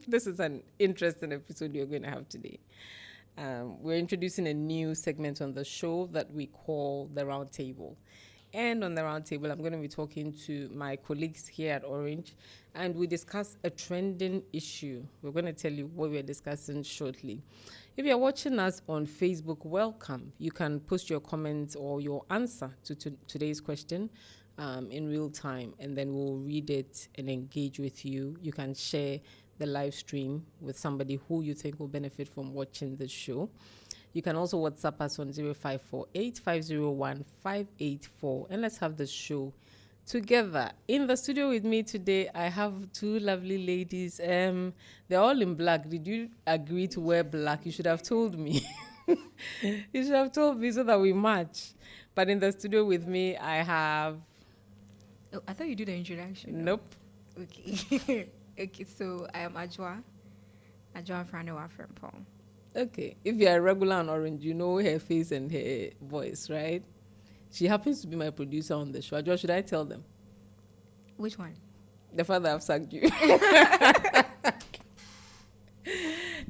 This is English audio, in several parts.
This is an interesting episode you're going to have today. We're introducing a new segment on the show that we call the Round Table. And on the Round Table, I'm going to be talking to my colleagues here at Orange, and we discuss a trending issue. We're going to tell you what we're discussing shortly. If you're watching us on Facebook, welcome. You can post your comments or your answer to today's question in real time, and then we'll read it and engage with you. You can share the live stream with somebody who you think will benefit from watching the show. You can also WhatsApp us on 0548-501-584, and let's have the show together. In the studio with me today, I have two lovely ladies. They're all in black. Did you agree to wear black? You should have told me. You should have told me so that we match. But in the studio with me, I have... Oh, I thought you did the introduction. Nope. Okay. Okay, so I am Ajwa Franowa from Paul. Okay. If you're a regular on Orange, you know her face and her voice, right? She happens to be my producer on the show. Ajwa, should I tell them? Which one? The fact that I've sacked you.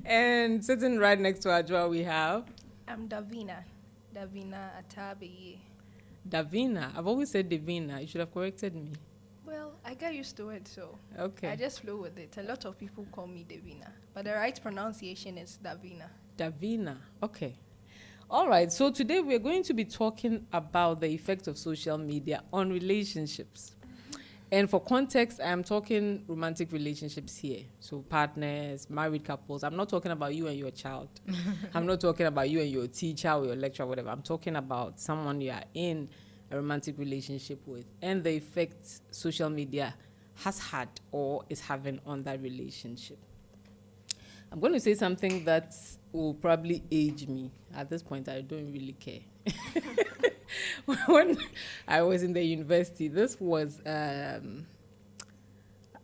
And sitting right next to Ajwa, we have... I'm Davina Atabi. Davina. I've always said Davina. You should have corrected me. Well, I got used to it, so Okay. I just flew with it. A lot of people call me Davina, but the right pronunciation is Davina. Davina. Okay. All right. So today we're going to be talking about the effect of social media on relationships. And for context, I'm talking romantic relationships here. So partners, married couples. I'm not talking about you and your child. I'm not talking about you and your teacher or your lecturer, whatever. I'm talking about someone you are in a romantic relationship with and the effect social media has had or is having on that relationship. I'm going to say something that will probably age me. At this point, I don't really care. When I was in the university, this was, I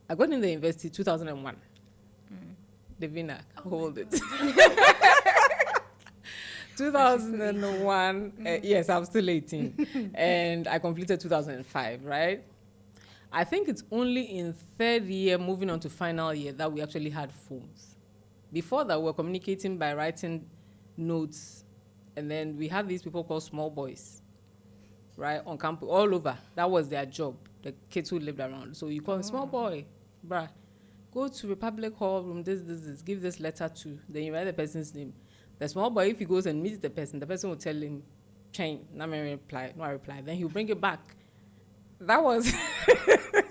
got in the university 2001. Devina, hold it. 2001, yes, I'm still 18. And I completed 2005, right? I think it's only in third year, moving on to final year, that we actually had phones. Before that, we were communicating by writing notes. And then we had these people called small boys, right, on campus, all over. That was their job, the kids who lived around. So you call them, small boy, bruh, go to Republic Hall room, this, give this letter to, then you write the person's name. The small boy, if he goes and meets the person will tell him, change, not reply, no reply. Then he'll bring it back. That was,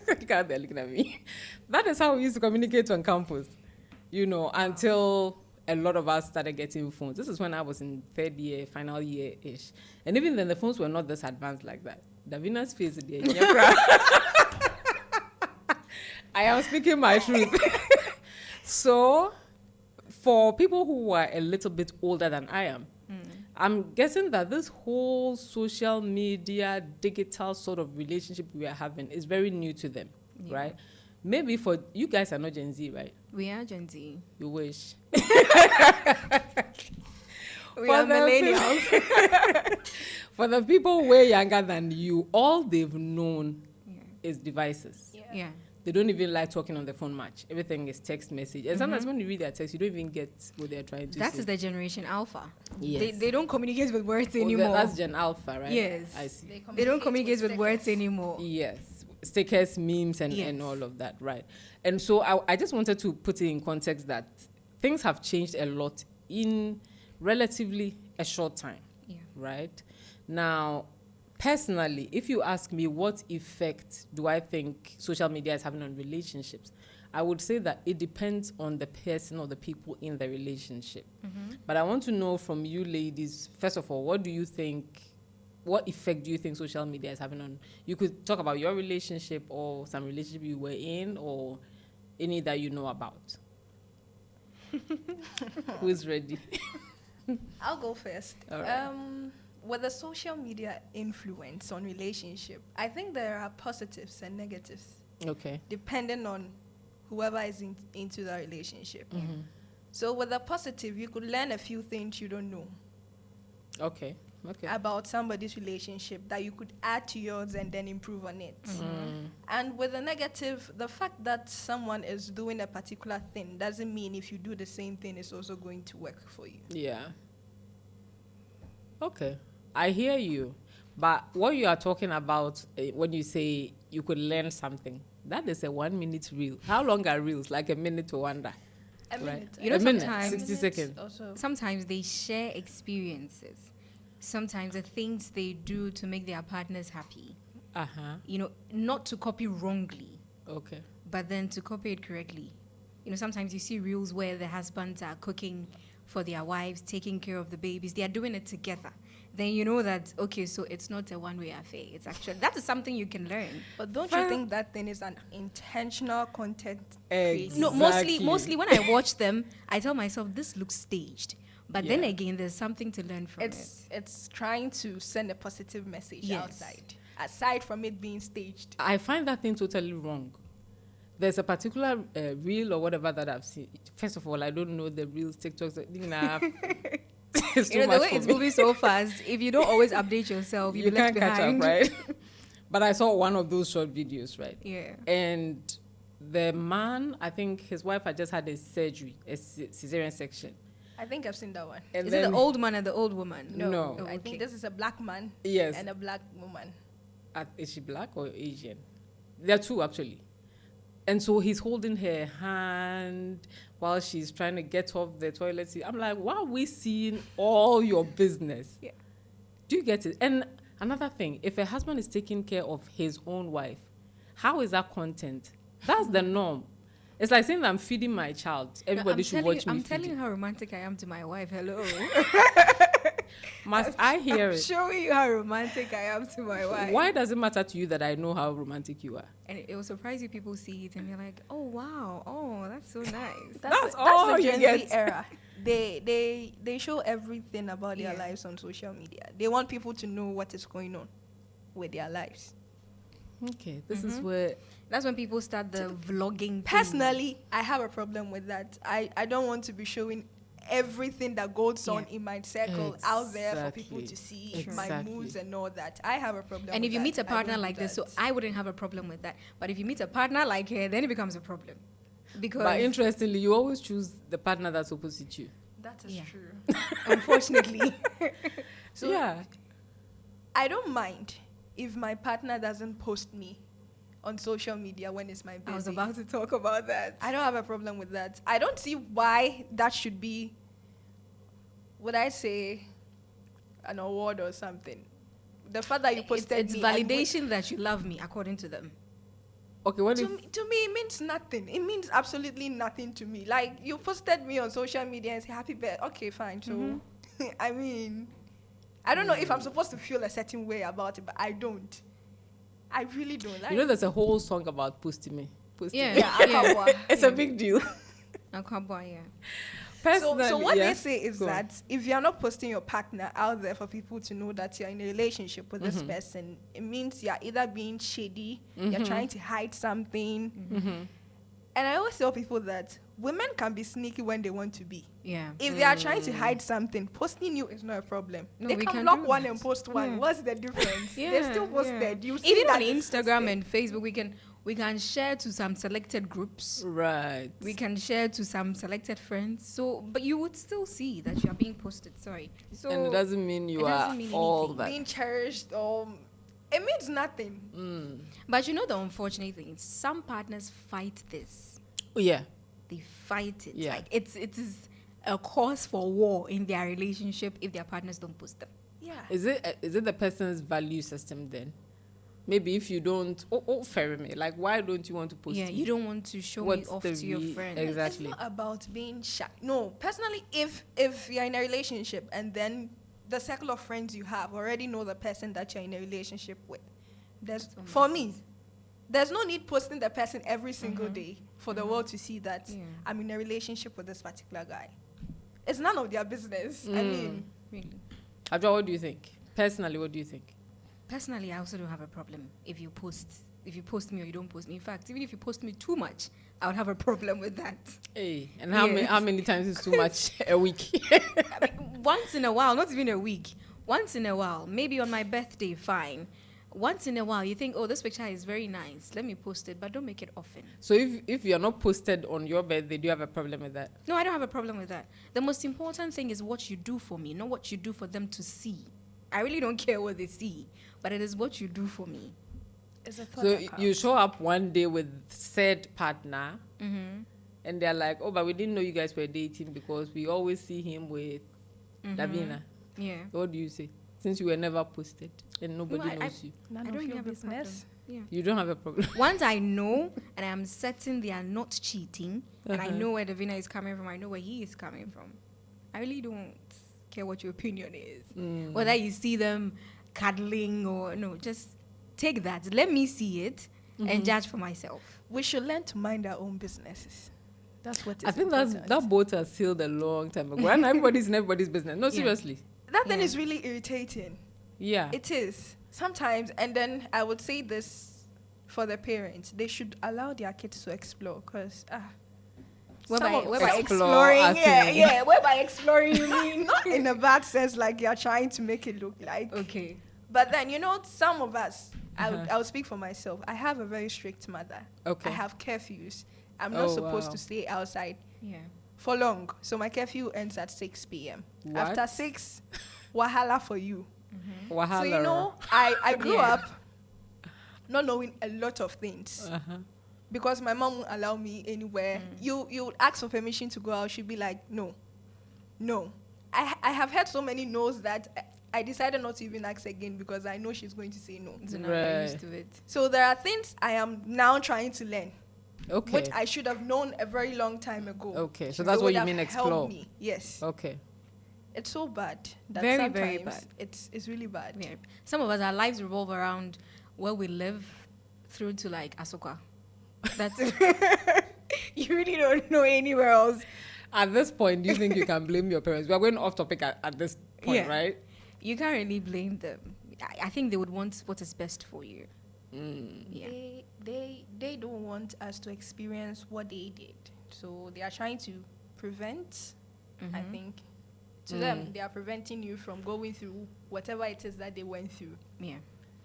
look how they're looking at me. That is how we used to communicate on campus, you know, until a lot of us started getting phones. This is when I was in third year, final year-ish. And even then, the phones were not this advanced like that. Davina's face is there. I am speaking my truth. So, for people who are a little bit older than I am, I'm guessing that this whole social media, digital sort of relationship we are having is very new to them, right? Maybe for you guys are not Gen Z, right? We are Gen Z. You wish. We are millennials. For the people way younger than you, all they've known is devices. Yeah. They don't even like talking on the phone much. Everything is text message. And sometimes when you read their text, you don't even get what they're trying to say. That is the Generation Alpha. Yes. They don't communicate with words Oh, anymore. that's Gen Alpha, right? Yes. I see. They don't communicate with words anymore. Yes. Stickers, memes, and all of that, right? And so I just wanted to put it in context that things have changed a lot in relatively a short time, right? Now, personally, if you ask me what effect do I think social media is having on relationships, I would say that it depends on the person or the people in the relationship. But I want to know from you ladies, first of all, what effect do you think social media is having on? You could talk about your relationship or some relationship you were in or any that you know about. Who is ready? I'll go first. All right. With the social media influence on relationship, I think there are positives and negatives. Okay. Depending on whoever is into the relationship. So with the positive, you could learn a few things you don't know. Okay. Okay. about somebody's relationship that you could add to yours and then improve on it. And with the negative, the fact that someone is doing a particular thing doesn't mean if you do the same thing, it's also going to work for you. Yeah. Okay. I hear you. But what you are talking about when you say you could learn something, that is a 1 minute reel. How long are reels? Like a minute to wonder. A Right. minute. You know, A minute, sometimes- 60 seconds. Also. Sometimes they share experiences. Sometimes the things they do to make their partners happy. Uh-huh. You know, not to copy wrongly, Okay. but then to copy it correctly. You know, sometimes you see reels where the husbands are cooking for their wives, taking care of the babies. They are doing it together. Then you know that, okay, so it's not a one-way affair. It's actually, that is something you can learn. But don't you think that thing is an intentional content Exactly. creation? No, mostly when I watch them, I tell myself, this looks staged. But then Yeah. again, there's something to learn from it. It's trying to send a positive message Yes. outside, aside from it being staged. I find that thing totally wrong. There's a particular reel or whatever that I've seen. First of all, I don't know the reels, TikToks. It's too You know, the much way for it's me. moving so fast, if you don't always update yourself, you'll You be left can't catch behind. up, right? But I saw one of those short videos, right? Yeah. And the man, I think his wife had just had a surgery, a cesarean section. I think I've seen that one. And Is it the old man and the old woman? No. Oh, I okay. think this is a black man Yes. and a black woman. Is she black or Asian? There are two, actually. And so he's holding her hand while she's trying to get off the toilet seat. I'm like, why are we seeing all your business? Yeah. Do you get it? And another thing, if a husband is taking care of his own wife, how is that content? That's the norm. It's like saying that I'm feeding my child. Everybody should watch me I'm feed telling you it. how romantic I am to my wife. Hello. Must I hear I'm it? showing you how romantic I am to my wife. Why does it matter to you that I know how romantic you are? And it will surprise you. People see it and they're like, "Oh wow, oh that's so nice." That's all the you Gen get. Z era. They show everything about their Yeah. lives on social media. They want people to know what is going on with their lives. Okay, this is where That's when people start the vlogging. thing. Personally, I have a problem with that. I don't want to be showing everything that goes on Yeah. in my circle out there for people Exactly. to see my Exactly. moods and all that. I have a problem. And with if you that. meet a I partner don't do like this, so that. I wouldn't have a problem with that. But if you meet a partner like her, then it becomes a problem. Because but interestingly, you always choose the partner that's opposite you. that is Yeah. true. unfortunately, So yeah. I don't mind if my partner doesn't post me on social media when it's my busy. I was about to talk about that. I don't have a problem with that. I don't see why that should be, would I say, an award or something. The fact that you posted It's me and validation that you love me, according to them. Okay, what if to me, it means nothing. It means absolutely nothing to me. Like, you posted me on social media and say happy birthday. Okay, fine. So, I mean, I don't know if I'm supposed to feel a certain way about it, but I don't. I really don't. Like, you know there's a whole song about posting me. Posting Yeah. me. Akabwa. It's a big deal. Yeah. Personally, So what yeah. they say is Go on. that if you're not posting your partner out there for people to know that you're in a relationship with this person, it means you're either being shady, you're trying to hide something. And I always tell people that women can be sneaky when they want to be. Yeah. If they are trying to hide something, posting you is not a problem. No, they we can can block do one that. and post one. Yeah. What's the difference? Yeah, They're still yeah. posted. You see Even that on it's Instagram posted. and Facebook, we can share to some selected groups. Right. We can share to some selected friends. So, but you would still see that you are being posted. Sorry. So and it doesn't mean you it are doesn't mean all anything. that. being cherished or it means nothing. But you know the unfortunate thing is some partners fight this. Oh, yeah. They fight it. Yeah. Like it is a cause for war in their relationship if their partners don't post them. Yeah. Is it the person's value system then? Maybe if you don't, fair me. Like, why don't you want to post? Yeah, me? you don't want to show me What's off the to your re- friends. Exactly. It's not about being shy. No, personally, if you're in a relationship and then the circle of friends you have already know the person that you're in a relationship with, for me, there's no need posting the person every single day for the world to see that Yeah. I'm in a relationship with this particular guy. It's none of their business. I mean, Really. Adwa, what do you think? Personally, what do you think? Personally, I also don't have a problem if you post me or you don't post me. In fact, even if you post me too much, I would have a problem with that. Hey, and how Yes. many times is too much a week? I mean, once in a while, not even a week. once in a while, maybe on my birthday, fine. Once in a while, you think, oh, this picture is very nice. Let me post it, but don't make it often. So if you're not posted on your birthday, do you have a problem with that? No, I don't have a problem with that. The most important thing is what you do for me, not what you do for them to see. I really don't care what they see, but it is what you do for me. It's a thought So that you counts. show up one day with said partner, Mm-hmm. and they're like, oh, but we didn't know you guys were dating because we always see him with Davina. Yeah. What do you say? Since you were never posted and nobody I- knows you. None I of don't your have a business. problem. Yeah. You don't have a problem. Once I know and I'm certain they are not cheating, and I Uh-huh. know where Davina is coming from, I know where he is coming from. I really don't care what your opinion is. Mm. Whether you see them cuddling or no, just take that. Let me see it and judge for myself. We should learn to mind our own businesses. That's what is I think important. that boat has sailed a long time ago. And everybody's in everybody's business. No, Yeah. seriously. That thing Yeah. is really irritating. Yeah. It is. Sometimes, and then I would say this for the parents. They should allow their kids to explore because, Whereby Explore exploring, as in- whereby exploring you mean not in a bad sense like you're trying to make it look like. Okay. But then, you know, some of us, Uh-huh. I would speak for myself. I have a very strict mother. Okay. I have curfews. I'm not Oh, supposed wow. to stay outside Yeah. for long. So my curfew ends at 6 p.m. What? After 6, wahala for you. Wahala. So, you know, I grew Yeah. up not knowing a lot of things. Uh-huh. Because my mom won't allow me anywhere. You would ask for permission to go out. She'd be like, no. I have heard so many no's that I decided not to even ask again because I know she's going to say no. So now you're Right. used to it. So there are things I am now trying to learn, Okay. which I should have known a very long time ago. Okay. So It that's what would you have mean helped explore. me. Yes. Okay. It's so bad. That Very, sometimes very bad. It's really bad. Yeah. Some of us, our lives revolve around where we live through to like Asuka. That's it. You really don't know anywhere else. At this point, do you think you can blame your parents? We are going off topic at this point, Yeah. right? You can't really blame them. I think they would want what is best for you. Mm. Yeah. They don't want us to experience what they did. So they are trying to prevent, I Mhm. think. To them, they are preventing you from going through whatever it is that they went through. Yeah.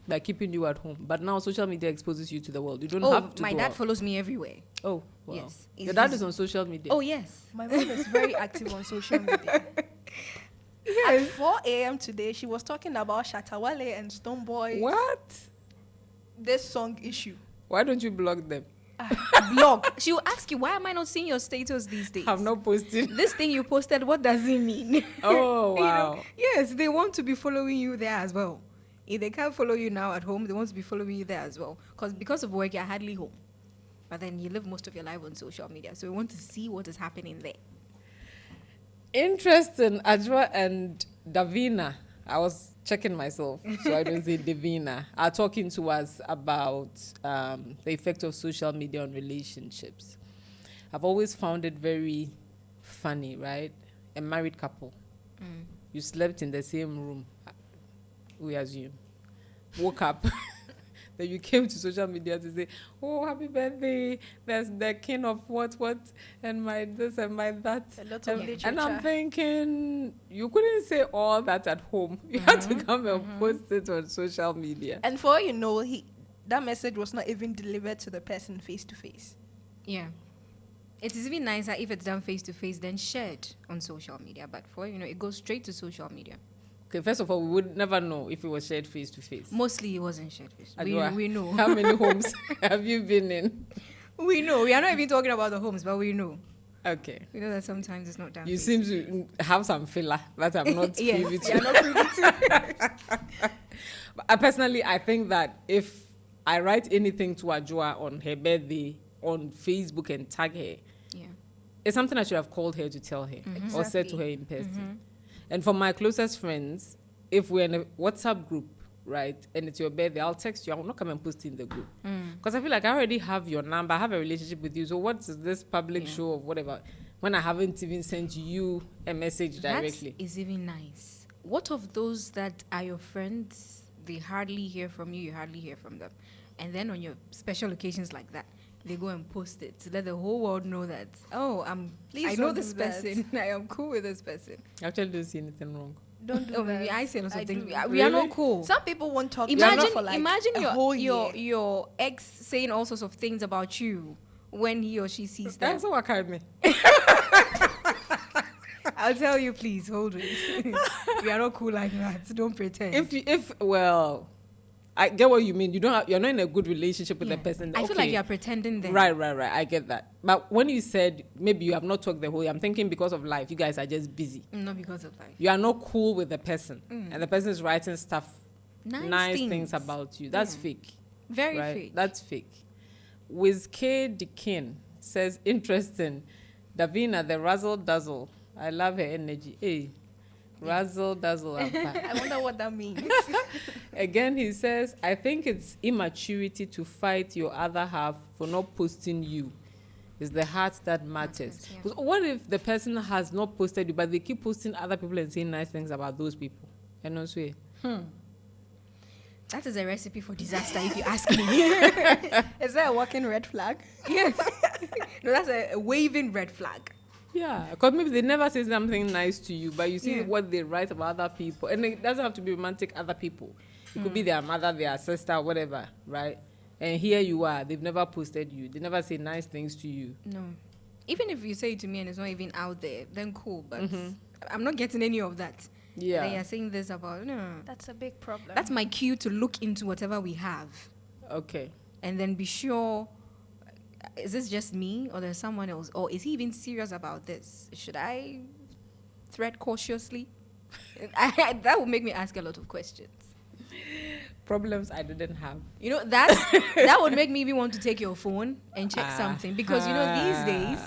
By keeping you at home. But now social media exposes you to the world. You don't Oh, have to my go dad out. follows me everywhere. Oh, wow. Yes. Your It's dad just- is on social media. Oh, yes. My mom is very active on social media. At 4 a.m. today, she was talking about Shatawale and Stonebwoy, What? this song issue. Why don't you block them? Blog. She will ask you, why am I not seeing your status these days? I'm not posting. This thing you posted, what does it mean? Oh, You know, wow. yes, they want to be following you there as well. If they can't follow you now at home, they want to be following you there as well. Because of work, you're hardly home. But then you live most of your life on social media. So we want to see what is happening there. Interesting. Ajwa and Davina, I was checking myself, so I don't say Davina, are talking to us about the effect of social media on relationships. I've always found it very funny, right? A married couple. You slept in the same room, we assume. Woke up. Then you came to social media to say, oh, happy birthday. There's the king of what, and my this and my that. A lot of literature. And I'm thinking, you couldn't say all that at home. You had to come and post it on social media. And for all you know, that message was not even delivered to the person face to face. Yeah. It is even nicer if it's done face to face than shared on social media. But for you know, it goes straight to social media. Okay, first of all, we would never know if it was shared face to face. Mostly it wasn't shared face. Adwa, We know. How many homes have you been in? We know. We are not even talking about the homes, but we know. Okay. We know that sometimes it's not done. You face seem to to have some filler that I'm not Yes, privy you are to. not privy to. But personally, I think that if I write anything to Ajwa on her birthday on Facebook and tag her, Yeah. it's something I should have called her to tell her or said to her in person. And for my closest friends, if we're in a WhatsApp group, right, and it's your birthday, I'll text you. I will not come and post it in the group. Because I feel like I already have your number. I have a relationship with you. So what's this public show of whatever when I haven't even sent you a message directly? That is even nice. What of those that are your friends? They hardly hear from you. You hardly hear from them. And then on your special occasions like that, they go and post it to let the whole world know that, oh, I Please know don't this do that. person. I am cool with this person. I actually don't see anything wrong. Don't do Oh, that. I say lots of things. do. We are not Really? cool. Some people won't talk to you Imagine, for like imagine a whole your year. your ex saying all sorts of things about you when he or she sees them. That's what kind me. I'll tell you, please hold it. We are not cool like that. Don't pretend. Well, I get what you mean. You're not in a good relationship with Yeah. the person. I feel like Okay. you're pretending there. Right. I get that. But when you said maybe you have not talked the whole year, I'm thinking because of life, you guys are just busy. Not because of life. You are not cool with the person, and the person is writing stuff, nice things things. about you. That's Yeah. fake. Very Right? fake. That's fake. Wiz K. Dikin says, interesting. Davina, the razzle dazzle. I love her energy. Hey, razzle dazzle. I wonder what that means. Again, he says, I think it's immaturity to fight your other half for not posting you. It's the heart that matters. Yeah. 'Cause what if the person has not posted you, but they keep posting other people and saying nice things about those people? And also, That is a recipe for disaster, if you ask me. Is that a working red flag? Yes. No, that's a waving red flag. yeah, because maybe they never say something nice to you, but you see Yeah. what they write about other people. And it doesn't have to be romantic, other people. It could be their mother, their sister, whatever, right? And here you are, they've never posted you. They never say nice things to you. No. Even if you say it to me and it's not even out there, then cool. But I'm not getting any of that. Yeah. Then you're saying this about, no. That's a big problem. That's my cue to look into whatever we have. Okay. And then be sure, is this just me or there's someone else? Or is he even serious about this? Should I tread cautiously? That would make me ask a lot of questions. Problems I didn't have. You know, that would make me even want to take your phone and check something. Because, you know, these days,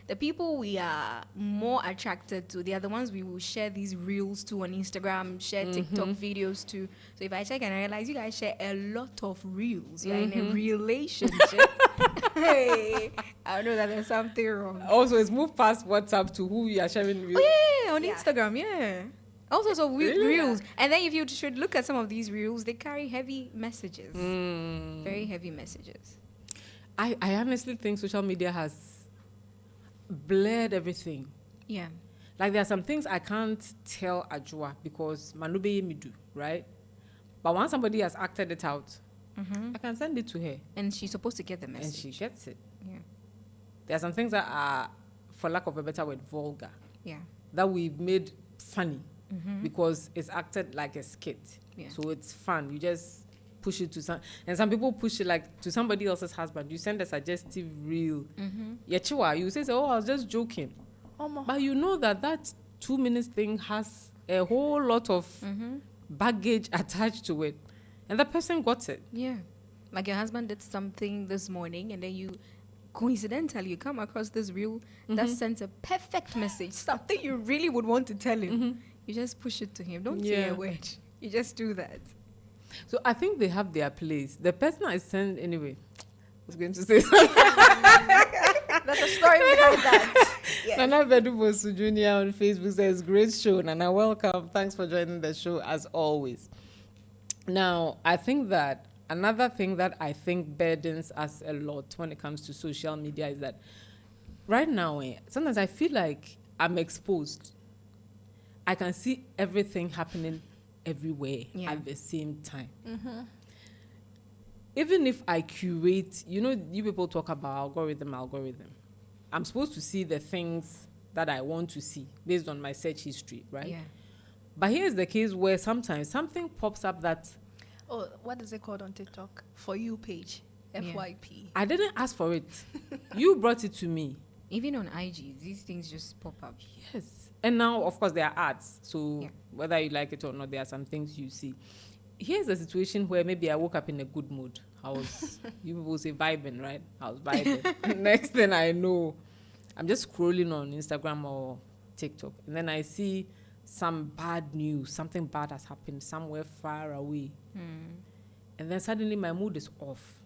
the people we are more attracted to, they are the ones we will share these reels to on Instagram, share TikTok videos to. So if I check and I realize you guys share a lot of reels, you're in a relationship, hey, I know that there's something wrong. Also, it's moved past WhatsApp to who we are sharing with. Oh, yeah, on Yeah. Instagram, yeah. All sorts of Really? reels. And then if you should look at some of these reels, they carry heavy messages. Very heavy messages. I honestly think social media has blurred everything. Yeah. Like there are some things I can't tell Ajua because Manube me do, right? But once somebody has acted it out, I can send it to her And she's supposed to get the and message. she gets it. Yeah. There are some things that are, for lack of a better word, vulgar, Yeah. that we've made funny because it's acted like a skit. Yeah. So it's fun. You just push it to some, and some people push it like to somebody else's husband. You send a suggestive reel. Yechiwa, you say, oh, I was just joking. But you know that 2 minutes thing has a whole lot of baggage attached to it. And the person got it. Yeah. Like your husband did something this morning and then you coincidentally you come across this reel that sends a perfect message, something you really would want to tell him. You just push it to him. Don't say Yeah. a word. You just do that. So I think they have their place. The person I sent, anyway, I was going to say something. There's a story behind that. Yes. Nana Vedubosu Jr. on Facebook says, great show. Nana, welcome. Thanks for joining the show as always. Now, I think that another thing that I think burdens us a lot when it comes to social media is that right now, sometimes I feel like I'm exposed. I can see everything happening everywhere at the same time. Even if I curate, you people talk about algorithm. I'm supposed to see the things that I want to see based on my search history, right? Yeah. But here's the case where sometimes something pops up that Oh, what is it called on TikTok? For you page. Yeah. FYP. I didn't ask for it. You brought it to me. Even on IG, these things just pop up. Yes. And now, of course, there are ads. So Yeah. whether you like it or not, there are some things you see. Here's a situation where maybe I woke up in a good mood. I was, you people say vibing, right? I was vibing. Next thing I know, I'm just scrolling on Instagram or TikTok. And then I see some bad news. Something bad has happened somewhere far away. And then suddenly my mood is off.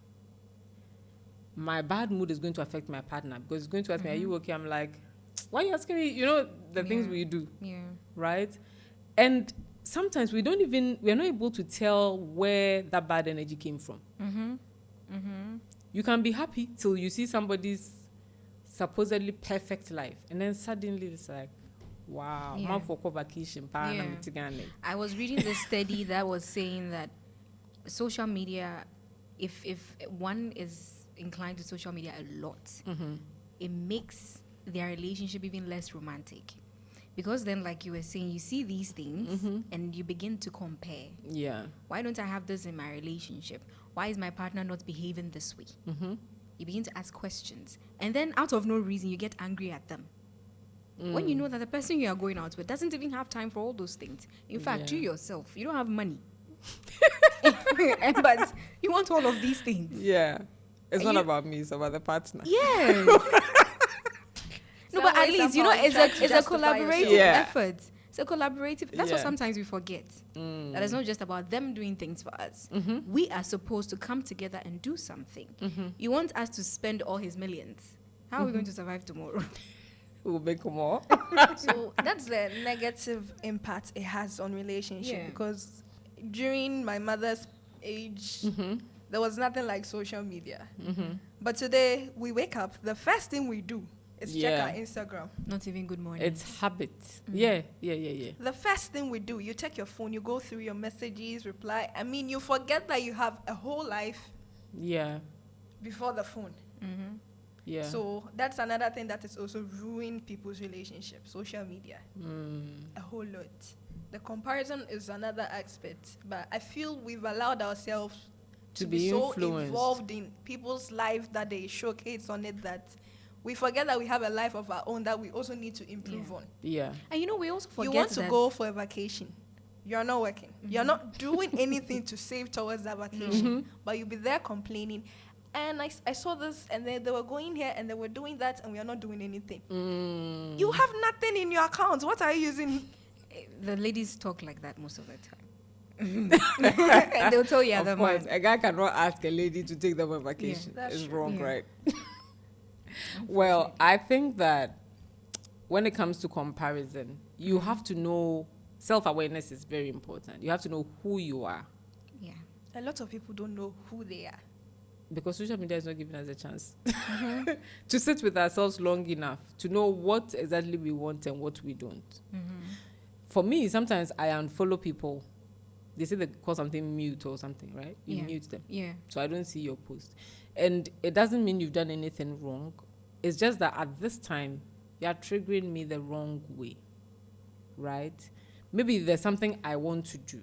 My bad mood is going to affect my partner because it's going to ask me, are you okay? I'm like, why are you asking me? You know, the things Yeah. we do, Yeah. right? And sometimes we're not able to tell where that bad energy came from. You can be happy till you see somebody's supposedly perfect life. And then suddenly it's like, Wow. Yeah. Man for vacation. Pa, Yeah. na mitigane. I was reading this study that was saying that social media, if one is inclined to social media a lot, it makes their relationship even less romantic. Because then, like you were saying, you see these things and you begin to compare. Yeah. Why don't I have this in my relationship? Why is my partner not behaving this way? You begin to ask questions. And then, out of no reason, you get angry at them. When you know that the person you are going out with doesn't even have time for all those things. In fact, you yourself, you don't have money. But you want all of these things. Yeah. It's And not you- about me, it's about the partner. Yes. No, but at least, it's a collaborative Yeah. effort. It's a collaborative. That's what Yeah. sometimes we forget. That it's not just about them doing things for us. We are supposed to come together and do something. You want us to spend all his millions. How are we going to survive tomorrow? We'll make more. So that's the negative impact it has on relationship. Yeah. Because during my mother's age, there was nothing like social media. But today, we wake up, the first thing we do is check Yeah. our Instagram. Not even good morning. It's habit. Yeah. The first thing we do, you take your phone, you go through your messages, reply. I mean, you forget that you have a whole life Yeah. before the phone. Yeah. So that's another thing that is also ruining people's relationship, social media. A whole lot. The comparison is another aspect, but I feel we've allowed ourselves To to be be so influenced. involved in people's life that they showcase on it that we forget that we have a life of our own that we also need to improve on. Yeah. And we also forget You want to that go for a vacation. You're not working. You're not doing anything to save towards that vacation, but you'll be there complaining. And I saw this, and they were going here, and they were doing that, and we are not doing anything. You have nothing in your account. What are you using? the ladies talk like that most of the time. And they'll tell you Of other course, man. a guy cannot ask a lady to take them on vacation. That's It's true. wrong, Yeah. right? Well, I think that when it comes to comparison, you have to know self-awareness is very important. You have to know who you are, Yeah. A lot of people don't know who they are. because social media is not giving us a chance to sit with ourselves long enough to know what exactly we want and what we don't. For me, sometimes I unfollow people. They say they call something mute or something, right? You Yeah. mute them. Yeah. So I don't see your post. And it doesn't mean you've done anything wrong. It's just that at this time, you're triggering me the wrong way, right? Maybe there's something I want to do.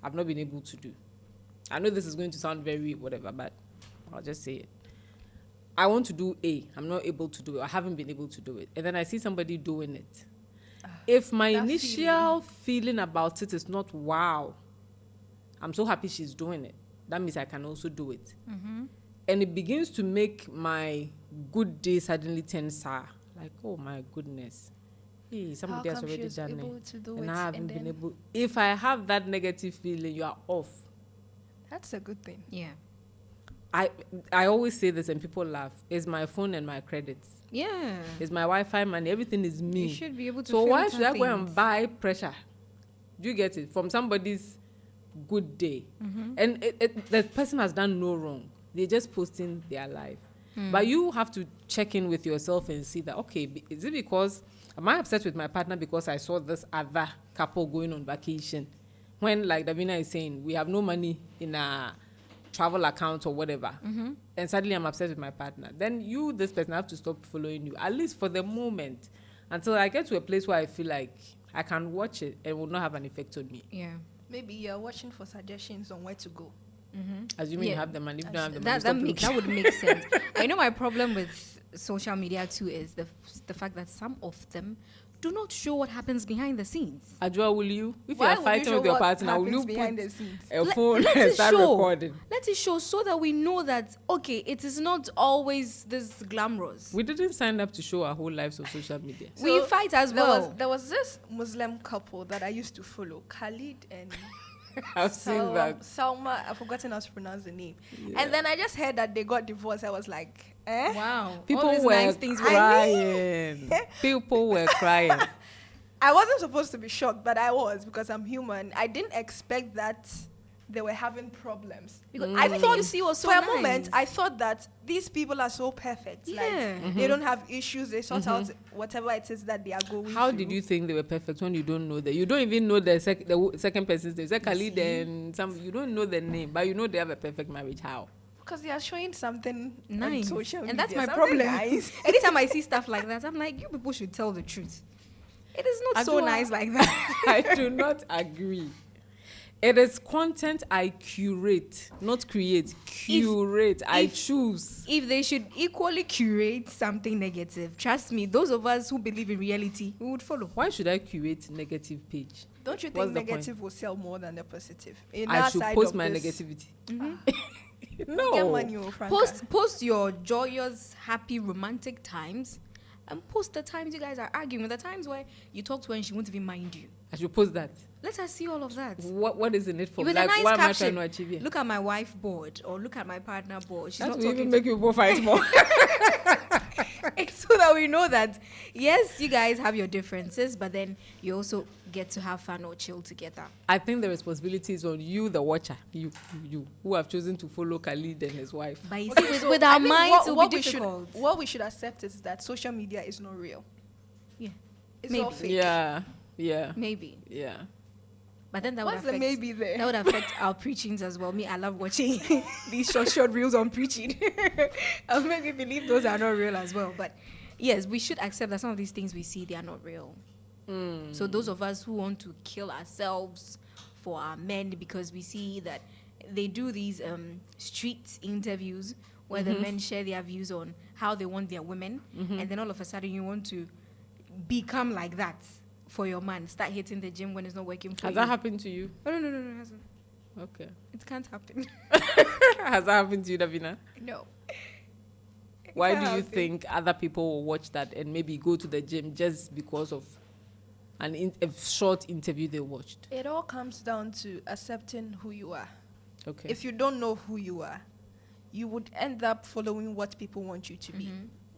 I've not been able to do. I know this is going to sound very whatever, but I'll just say it. I want to do A. I'm not able to do it. I haven't been able to do it. And then I see somebody doing it. If my that initial feeling about it is not, wow, I'm so happy she's doing it, that means I can also do it. And it begins to make my good day suddenly turn sour. Like, oh my goodness. Hey, somebody How has come she already was done able it. to do And it I haven't and been then- able. If I have that negative feeling, you are off. That's a good thing. Yeah. I always say this and people laugh. It's my phone and my credits. Yeah. It's my Wi-Fi money. Everything is me. You should be able to So why filter should I go and things. buy pressure? Do you get it? From somebody's good day. And the person has done no wrong. They're just posting their life. But you have to check in with yourself and see that, okay, is it because, am I upset with my partner because I saw this other couple going on vacation? When, like Davina is saying, we have no money in our travel account or whatever, and suddenly I'm upset with my partner, then you, this person, have to stop following you, at least for the moment, until I get to a place where I feel like I can watch it and it will not have an effect on me. Yeah. Maybe you're watching for suggestions on where to go. Assuming you Yeah. have the money. If you don't have the money, That stop that would make sense. I know my problem with social media too is the fact that some of them do not show what happens behind the scenes. Ajua, will you? If Why you are would fighting show with your what partner, will you happens behind put the scenes? a Let- phone let and it start show. recording? Let it show so that we know that, okay, it is not always this glamorous. We didn't sign up to show our whole lives on social media. We fight as well. There was this Muslim couple that I used to follow, Khalid and I've seen that. Salma. I've forgotten how to pronounce the name. And then I just heard that they got divorced. I was like, eh? Wow. All People these were nice things were crying. People were crying. I wasn't supposed to be shocked, but I was because I'm human. I didn't expect that they were having problems. Because I everything thought you see was so for a nice. moment, I thought that these people are so perfect. Yeah. Like they don't have issues. They sort out whatever it is that they are going How through. did you think they were perfect when you don't know that? You don't even know the second person's name. It's Khalid and some. You don't know the name, but you know they have a perfect marriage. How? Because they are showing something Nice. on social media. And that's my something problem. nice. Anytime I see stuff like that, I'm like, you people should tell the truth. It is not so Adua, nice like that. I do not agree. It is content I curate, not create. Curate. I choose. If they should equally curate something negative, trust me, those of us who believe in reality, we would follow. Why should I curate negative page? Don't you What's think the point? negative will sell more than the positive? In I our should side post of my this- negativity. Get No. money, oh, Franca. Post your joyous, happy, romantic times, and post the times you guys are arguing. The times where you talk to her and she won't even mind you. I should post that. Let us see all of that. What is in it for? With Like, a nice what am I caption. trying to achieve here? Look at my wife board, or look at my partner board. She's That not will talking even to make you both fight more. It's so that we know that yes, you guys have your differences, but then you also get to have fun or chill together. I think the responsibility is on you, the watcher, you, who have chosen to follow Khalid and his wife. But you Okay, see, so with I our think minds, it'll be we should- difficult. what we should accept is that social media is not real. Yeah, It's Maybe. all fake. Yeah. maybe. Yeah. But then that would What's the affect. maybe there? That would affect our preachings as well. Me, I love watching these short reels on preaching. I'll make me believe those are not real as well. But yes, we should accept that some of these things we see, they are not real. So those of us who want to kill ourselves for our men because we see that they do these street interviews where the men share their views on how they want their women, and then all of a sudden you want to become like that for your man. Start hitting the gym when it's not working for Has you. that happened to you? Oh, no, it hasn't. Okay. It can't happen. Has that happened to you, Davina? No. Why can't do you happen. think other people will watch that and maybe go to the gym just because of a short interview they watched? It all comes down to accepting who you are. Okay. If you don't know who you are, you would end up following what people want you to be.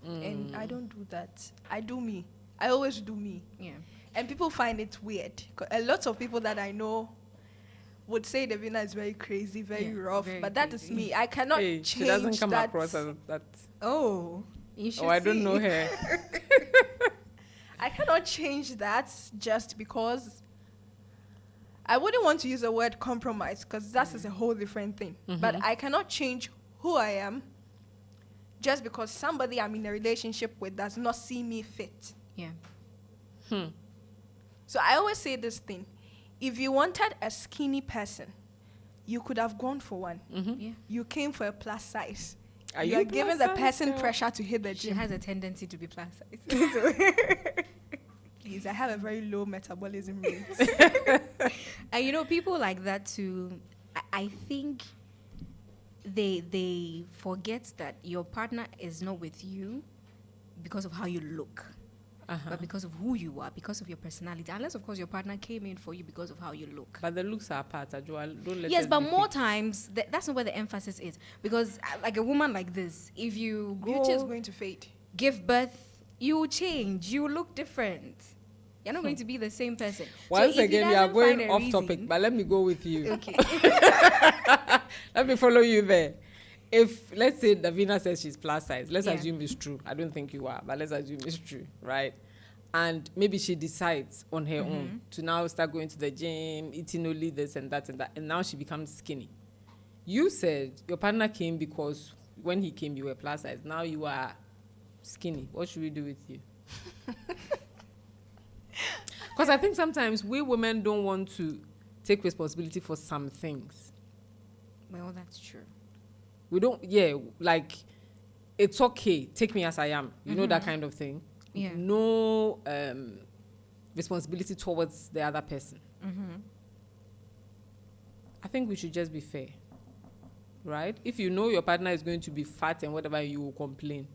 And I don't do that. I do me. I always do me. Yeah. And people find it weird. A lot of people that I know would say Davina is very crazy, very Yeah, rough. very But that is crazy. me. I cannot Hey, change she doesn't come that. across as that. Oh, you should Oh, I don't see. know her. I cannot change that just because I wouldn't want to use the word compromise because that is a whole different thing. But I cannot change who I am just because somebody I'm in a relationship with does not see me fit. Yeah. So I always say this thing. If you wanted a skinny person, you could have gone for one. Yeah. You came for a plus size. Are You're you giving plus the size, person girl? pressure to hit the She gym. has a tendency to be plus size. Please, I have a very low metabolism rate. And you know, people like that too, I think they forget that your partner is not with you because of how you look, but because of who you are, because of your personality. Unless, of course, your partner came in for you because of how you look. But the looks are part. Don't let Yes, us but be more fake. times, that's not where the emphasis is. Because like a woman like this, if you Beauty is go going to fade. give birth, you will change. You will look different. You're not going to be the same person. Once so if he again, we are doesn't going find a off reason- topic, but let me go with you. Okay. Let me follow you there. If, let's say, Davina says she's plus size, let's Yeah. assume it's true. I don't think you are, but let's assume it's true, right? And maybe she decides on her own to now start going to the gym, eating only this and that, and now she becomes skinny. You said your partner came because when he came, you were plus size. Now you are skinny. What should we do with you? Because I think sometimes we women don't want to take responsibility for some things. Well, that's true. We don't, like, it's okay, take me as I am. You know, that kind of thing. Yeah. No responsibility towards the other person. I think we should just be fair, right? If you know your partner is going to be fat and whatever, you will complain.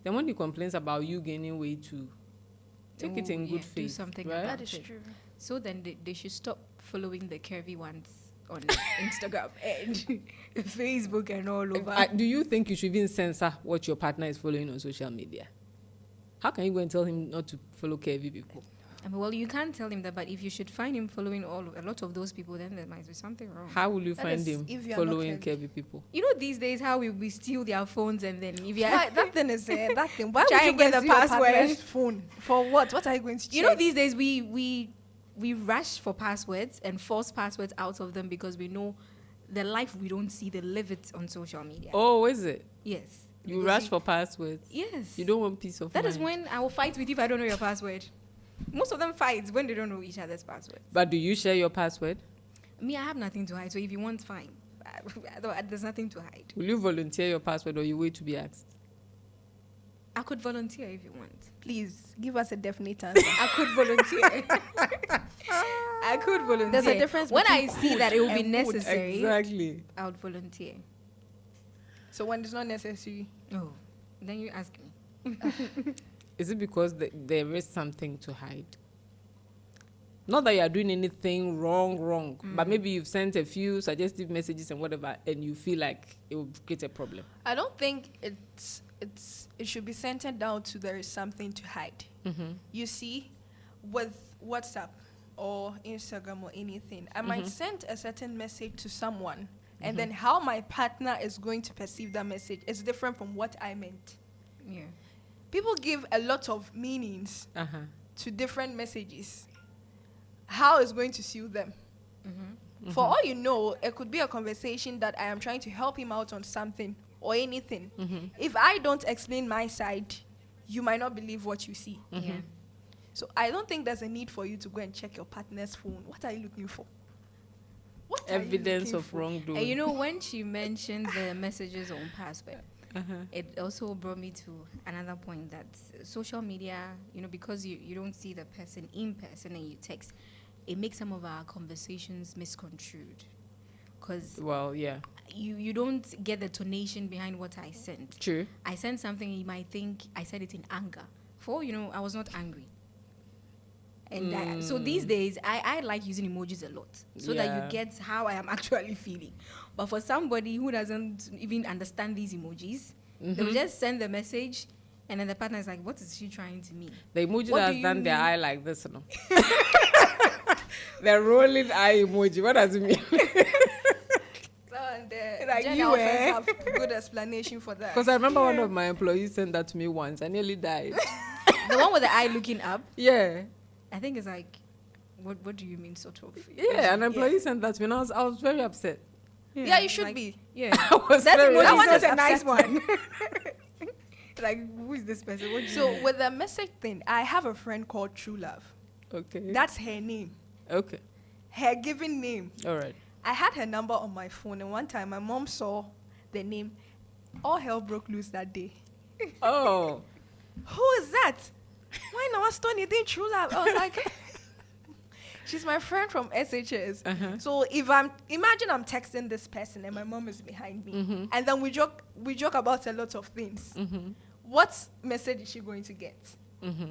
Then when he complains about you gaining weight too, take it in good Do faith. something right? about That is it. true. So then they should stop following the curvy ones on Instagram and Facebook and all over. Do you think you should even censor what your partner is following on social media? How can you go and tell him not to follow curvy people? I mean, well, you can't tell him that, but if you should find him following a lot of those people, then there might be something wrong. How will you That find is him if you are not following careful. curvy people? You know, these days, how we steal their phones and then if you Why, that thing is that thing. Why Try would you and get get the the password. password phone for what? What are you going to check? you know, these days we rush for passwords and force passwords out of them because we know the life we don't see, they live it on social media. Oh, is it? Yes. You Because rush for passwords. Yes. You don't want peace of That mind. is when I will fight with you if I don't know your password. Most of them fight when they don't know each other's passwords. But do you share your password? Me, I have nothing to hide, so if you want, fine. There's nothing to hide. Will you volunteer your password or you wait to be asked? I could volunteer if you want. Please give us a definite answer. I could volunteer. I could volunteer. There's a difference when I between see could that it will be and would. necessary. Exactly. I would volunteer. So when it's not necessary, Oh, then you ask me. Is it because there is something to hide? Not that you are doing anything wrong, but maybe you've sent a few suggestive messages and whatever, and you feel like it will create a problem. I don't think it should be centered down to there is something to hide. Mm-hmm. You see, with WhatsApp or Instagram or anything, I might send a certain message to someone, and then how my partner is going to perceive that message is different from what I meant. Yeah. People give a lot of meanings Uh-huh. to different messages. How is going to suit them? For all you know, it could be a conversation that I am trying to help him out on something or anything. If I don't explain my side, you might not believe what you see. Yeah. So I don't think there's a need for you to go and check your partner's phone. What are you looking for? What are you Evidence looking of for? wrongdoing. And you know, when she mentioned the messages on password, Uh-huh. it also brought me to another point that social media, you know, because you don't see the person in person and you text, it makes some of our conversations misconstrued. Because Well, yeah. you don't get the tonation behind what I sent. True. I sent something, you might think I said it in anger. For all you know, I was not angry. And so these days, I like using emojis a lot so that Yeah. you get how I am actually feeling. But for somebody who doesn't even understand these emojis, they'll just send the message, and then the partner is like, what is she trying to mean? The emoji What that do has you done their mean? eye like this, you know. The rolling eye emoji. What does it mean? And the Like Gen you, Alphas eh? have good explanation for that. Because I remember one of my employees sent that to me once. I nearly died. The one with the eye looking up, Yeah. I think it's like, what do you mean, sort of? Yeah, an employee sent that to me, and I was very upset. Yeah, you should like- be. Yeah. I was That very emoji That is one not is a nice upsetting. one. Like, who is this person? What do you So mean? with the message thing, I have a friend called True Love. Okay. That's her name, Okay. her given name. All right. I had her number on my phone, and one time my mom saw the name. All hell broke loose that day. Oh. Who is that? Why now? Stony did True Love. I was like, she's my friend from SHS. Uh-huh. So if imagine I'm texting this person and my mom is behind me, and then we joke about a lot of things. What message is she going to get?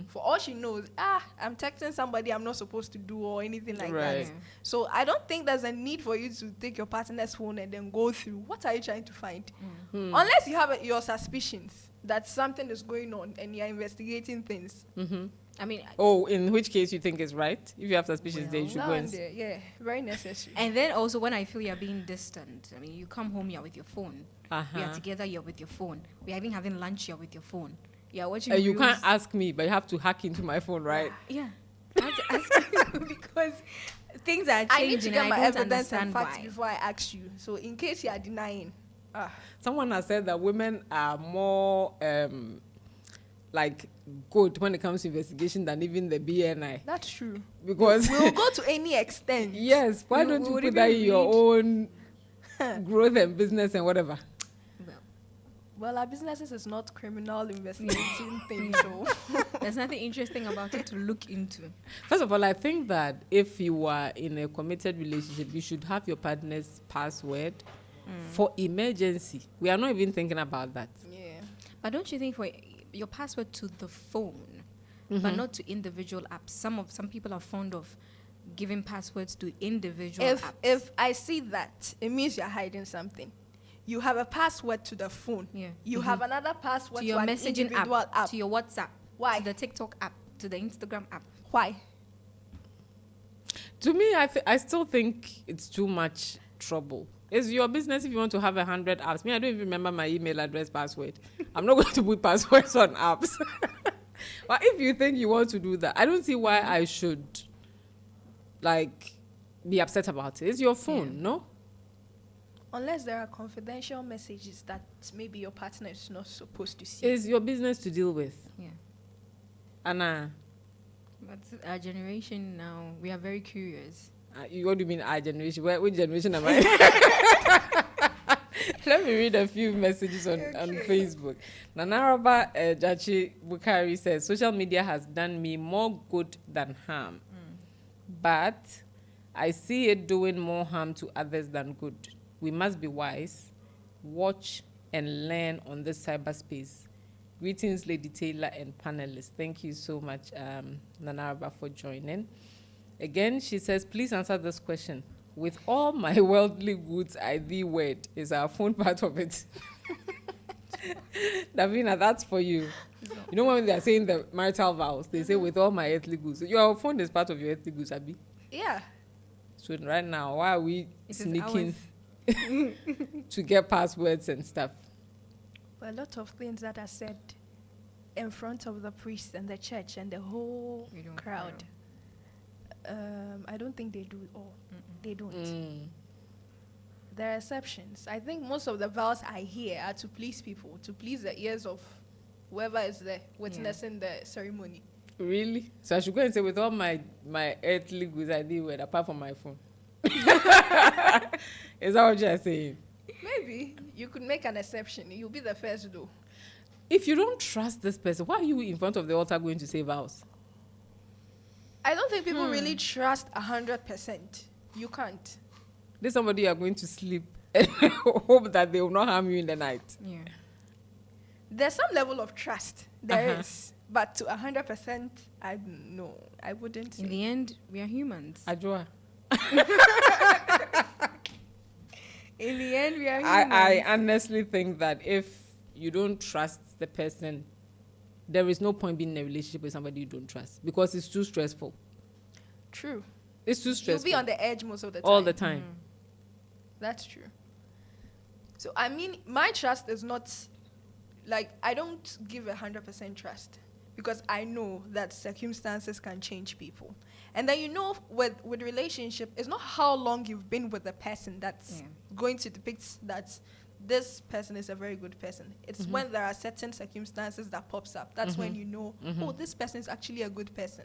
For all she knows, I'm texting somebody I'm not supposed to do or anything like Right. that. So I don't think there's a need for you to take your partner's phone and then go through. What are you trying to find? Unless you have your suspicions that something is going on and you're investigating things. I mean, Oh, in which case you think it's right? If you have suspicions, then you should Now go and and... there, yeah, very necessary. and then also when I feel you're being distant, I mean, you come home, you're with your phone. We Uh-huh. are together, you're with your phone. We are even having lunch, you're with your phone. You're watching You reels. can't ask me, but you have to hack into my phone, right? Yeah. I have to ask you because things are changing. I need to get and my I don't evidence and understand facts why. before I ask you. So in case you are denying, Someone has said that women are more like good when it comes to investigation than even the BNI. that's true. Because We'll go to any extent. yes, why We don't you would put that even in your read- own growth and business and whatever? Well, Well, our businesses is not criminal investigating thing, so there's nothing interesting about it to look into. First of all, I think that if you are in a committed relationship, you should have your partner's password for emergency. We are not even thinking about that. yeah. But don't you think for your password to the phone, but not to individual apps? Some people are fond of giving passwords to individual apps. If I see that, it means you're hiding something. You have a password to the phone. Yeah. You have another password To your an messaging individual app, to your WhatsApp, Why? to the TikTok app, to the Instagram app. Why? To me, I still think it's too much trouble. It's your business if you want to have 100 apps. Me, I don't even remember my email address password. I'm not going to put passwords on apps. But if you think you want to do that, I don't see why I should, like, be upset about it. It's your phone, no? Unless there are confidential messages that maybe your partner is not supposed to see. It's your business to deal with. Yeah. Anna, But our generation now, we are very curious. what do you mean our generation? Which generation am I? Let me read a few messages on Facebook. Nanaraba Jachi Bukari says, social media has done me more good than harm. But I see it doing more harm to others than good. We must be wise, watch and learn on this cyberspace. Greetings, Lady Taylor and panelists. Thank you so much, Nanaraba, for joining. Again, she says, please answer this question. With all my worldly goods, I thee wed. Is our phone part of it? Davina, that's for you. You know when they are saying the marital vows, they say, with all my earthly goods. So your phone is part of your earthly goods, Abi. Yeah. So right now, why are we It is sneaking to get passwords and stuff? A lot of things that are said in front of the priest and the church and the whole We don't crowd. I don't think they do it all. They don't. There are exceptions. I think most of the vows I hear are to please people, to please the ears of whoever is there witnessing the ceremony. Really? So I should go and say, with all my earthly goods, I did wed, apart from my phone. Is that what you're saying? Maybe you could make an exception. You'll be the first though. If you don't trust this person, why are you in front of the altar going to say vows? I don't think people really trust 100%. You can't. There's somebody you are going to sleep and hope that they will not harm you in the night. Yeah. There's some level of trust. There is. But to 100%, I wouldn't In say. the end, we are humans. Ajua. In the end, we are humans. I honestly think that if you don't trust the person, there is no point being in a relationship with somebody you don't trust because it's too stressful. True. It's too You'll stressful. be on the edge most of the time. all the time. That's true. So, I mean, my trust is not, like, I don't give 100% trust because I know that circumstances can change people. And then, with relationship, it's not how long you've been with the person that's going to depict that this person is a very good person. It's when there are certain circumstances that pops up. That's when you know, oh, this person is actually a good person.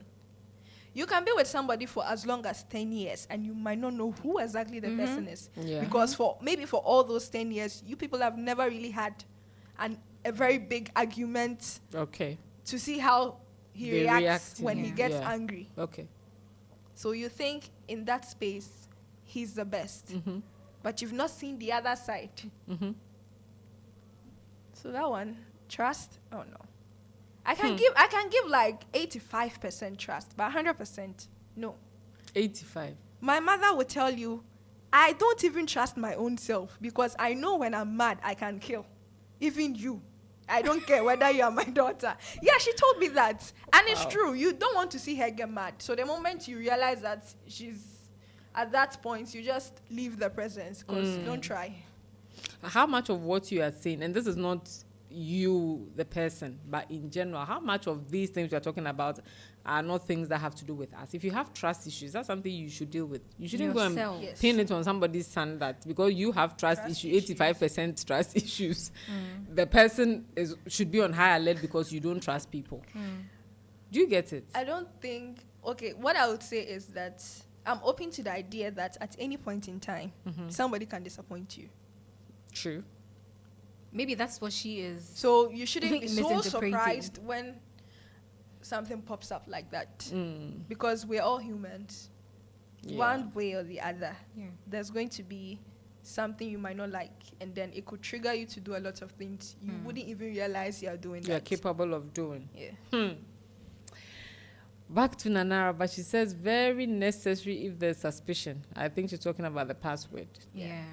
You can be with somebody for as long as 10 years and you might not know who exactly the person is. Yeah. Because for all those 10 years, you people have never really had a very big argument Okay. to see how he They reacts react, when he gets yeah. angry. Okay. So you think in that space, he's the best. But you've not seen the other side. So that one, trust, oh no. I can give like 85% trust, but 100% no. 85. My mother would tell you, I don't even trust my own self because I know when I'm mad, I can kill. Even you. I don't care whether you are my daughter. Yeah, she told me that. And it's true. You don't want to see her get mad. So the moment you realize that she's at that point, you just leave the presence because don't try. How much of what you are saying, and this is not you, the person, but in general, how much of these things we are talking about are not things that have to do with us? If you have trust issues, that's something you should deal with. You shouldn't go Yourself. and Yes. pin it on somebody's son that because you have trust issues, 85% trust issues, the person should be on high alert because you don't trust people. Do you get it? I don't think, okay, what I would say is that I'm open to the idea that at any point in time, somebody can disappoint you. True. Maybe that's what she is. So you shouldn't be so Misinterpreting. surprised when something pops up like that. Because we're all humans. Yeah. One way or the other. Yeah. There's going to be something you might not like. And then it could trigger you to do a lot of things you wouldn't even realize you're doing You are that. capable of doing. Yeah. Back to Nanara, but she says very necessary if there's suspicion. I think she's talking about the password. Yeah.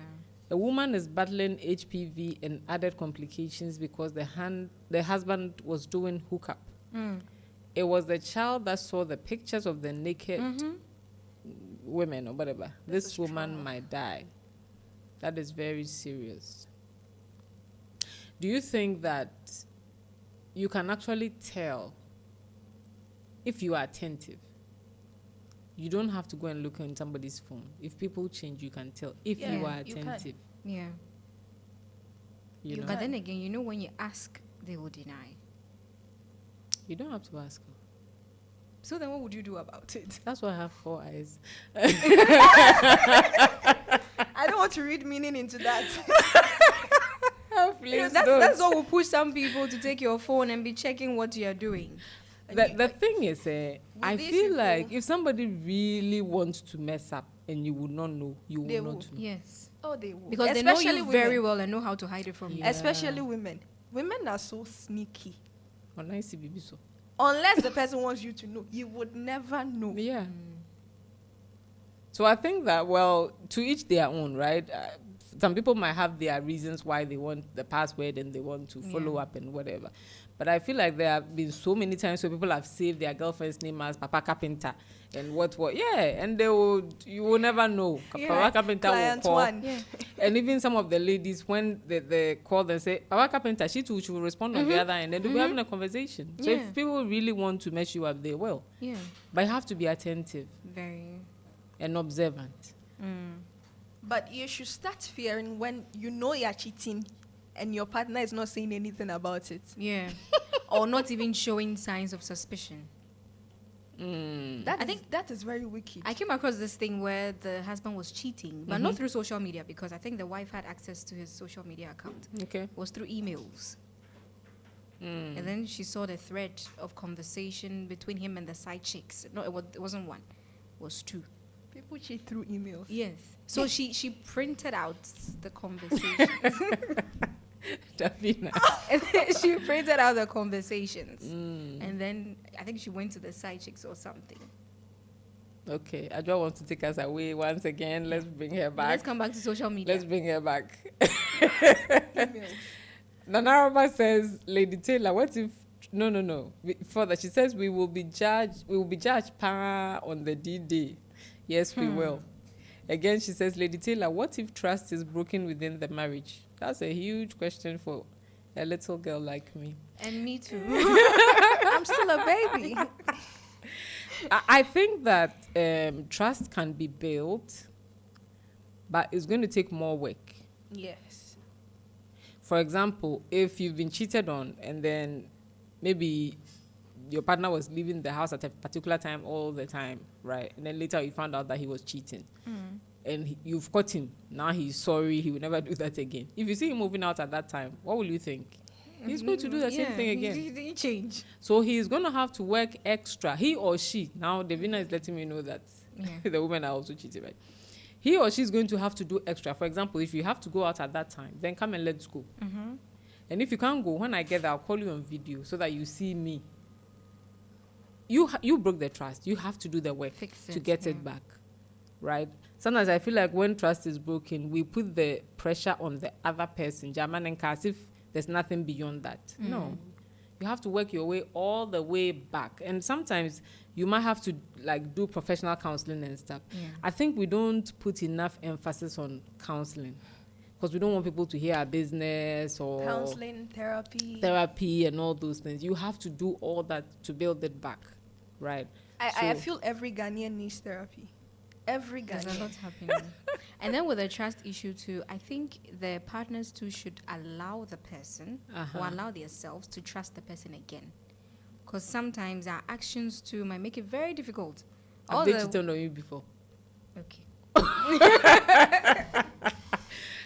A woman is battling HPV and added complications because the husband was doing hookup. It was the child that saw the pictures of the naked women or whatever, this is woman trauma. might die. That is very serious. Do you think that you can actually tell if you are attentive? You don't have to go and look on somebody's phone. If people change, you can tell if Yeah, you are you can. attentive. Yeah. You know? But then again, you know, when you ask, they will deny. You don't have to ask her. So then what would you do about it? That's why I have 4 eyes. I don't want to read meaning into that. Please You know, that's, don't. that's what will push some people to take your phone and be checking what you are doing. The thing is, I these feel people- like if somebody really wants to mess up and you would not know, you They will will. not know. Yes. Oh, they will. Because they know Especially you very women. well and know how to hide it from you. Yeah. Especially women. Women are so sneaky. When I see baby so. Unless the person wants you to know, you would never know. Yeah. So I think that, well, to each their own, right? Some people might have their reasons why they want the password and they want to follow Yeah. up and whatever. But I feel like there have been so many times where people have saved their girlfriend's name as Papa Carpenter and what. Yeah, and you will never know. Yeah. Papa Carpenter will Client call. one. Yeah. And even some of the ladies, when they call and say, Papa Carpenter, she too, she will respond on the other end and they'll be having a conversation. So Yeah. if people really want to mess you up, they will. Yeah. But you have to be attentive Very. and observant. But you should start fearing when you know you're cheating and your partner is not saying anything about it. Yeah. Or not even showing signs of suspicion. I think that is very wicked. I came across this thing where the husband was cheating, but not through social media, because I think the wife had access to his social media account. Okay. It was through emails. And then she saw the thread of conversation between him and the side chicks. No, it wasn't one. It was 2. People cheat through emails. Yes. So she printed out the conversations. Davina. And then she printed out the conversations. And then I think she went to the side chicks or something. Okay. Adwa wants to take us away once again. Let's bring her back. Let's come back to social media. Let's bring her back. Emails. Nanarama says, Lady Taylor, what if... No. Before that, she says we will be judged on the D-Day. Yes, we will. Again, she says, Lady Taylor, what if trust is broken within the marriage? That's a huge question for a little girl like me. And me too. I'm still a baby. I think that trust can be built, but it's going to take more work. Yes. For example, if you've been cheated on and then maybe your partner was leaving the house at a particular time all the time, right? And then later you found out that he was cheating. And you've caught him. Now he's sorry. He will never do that again. If you see him moving out at that time, what will you think? He's going to do the same thing again. He change. So he's going to have to work extra. He or she. Now, Davina is letting me know that the women are also cheating, right? He or she is going to have to do extra. For example, if you have to go out at that time, then come and let's go. And if you can't go, when I get there, I'll call you on video so that you see me. You broke the trust. You have to do the work Fix to it, get it back, right? Sometimes I feel like when trust is broken, we put the pressure on the other person, German and as if there's nothing beyond that. No. You have to work your way all the way back. And sometimes you might have to do professional counseling and stuff. I think we don't put enough emphasis on counseling because we don't want people to hear our business or Counseling, therapy and all those things. You have to do all that to build it back, right? I So- feel every Ghanaian needs therapy. Every There's a Ghanaian. lot happening. And then with the trust issue too, I think the partners too should allow the person or allow themselves to trust the person again. Because sometimes our actions too might make it very difficult. Have they cheated on you before? Okay.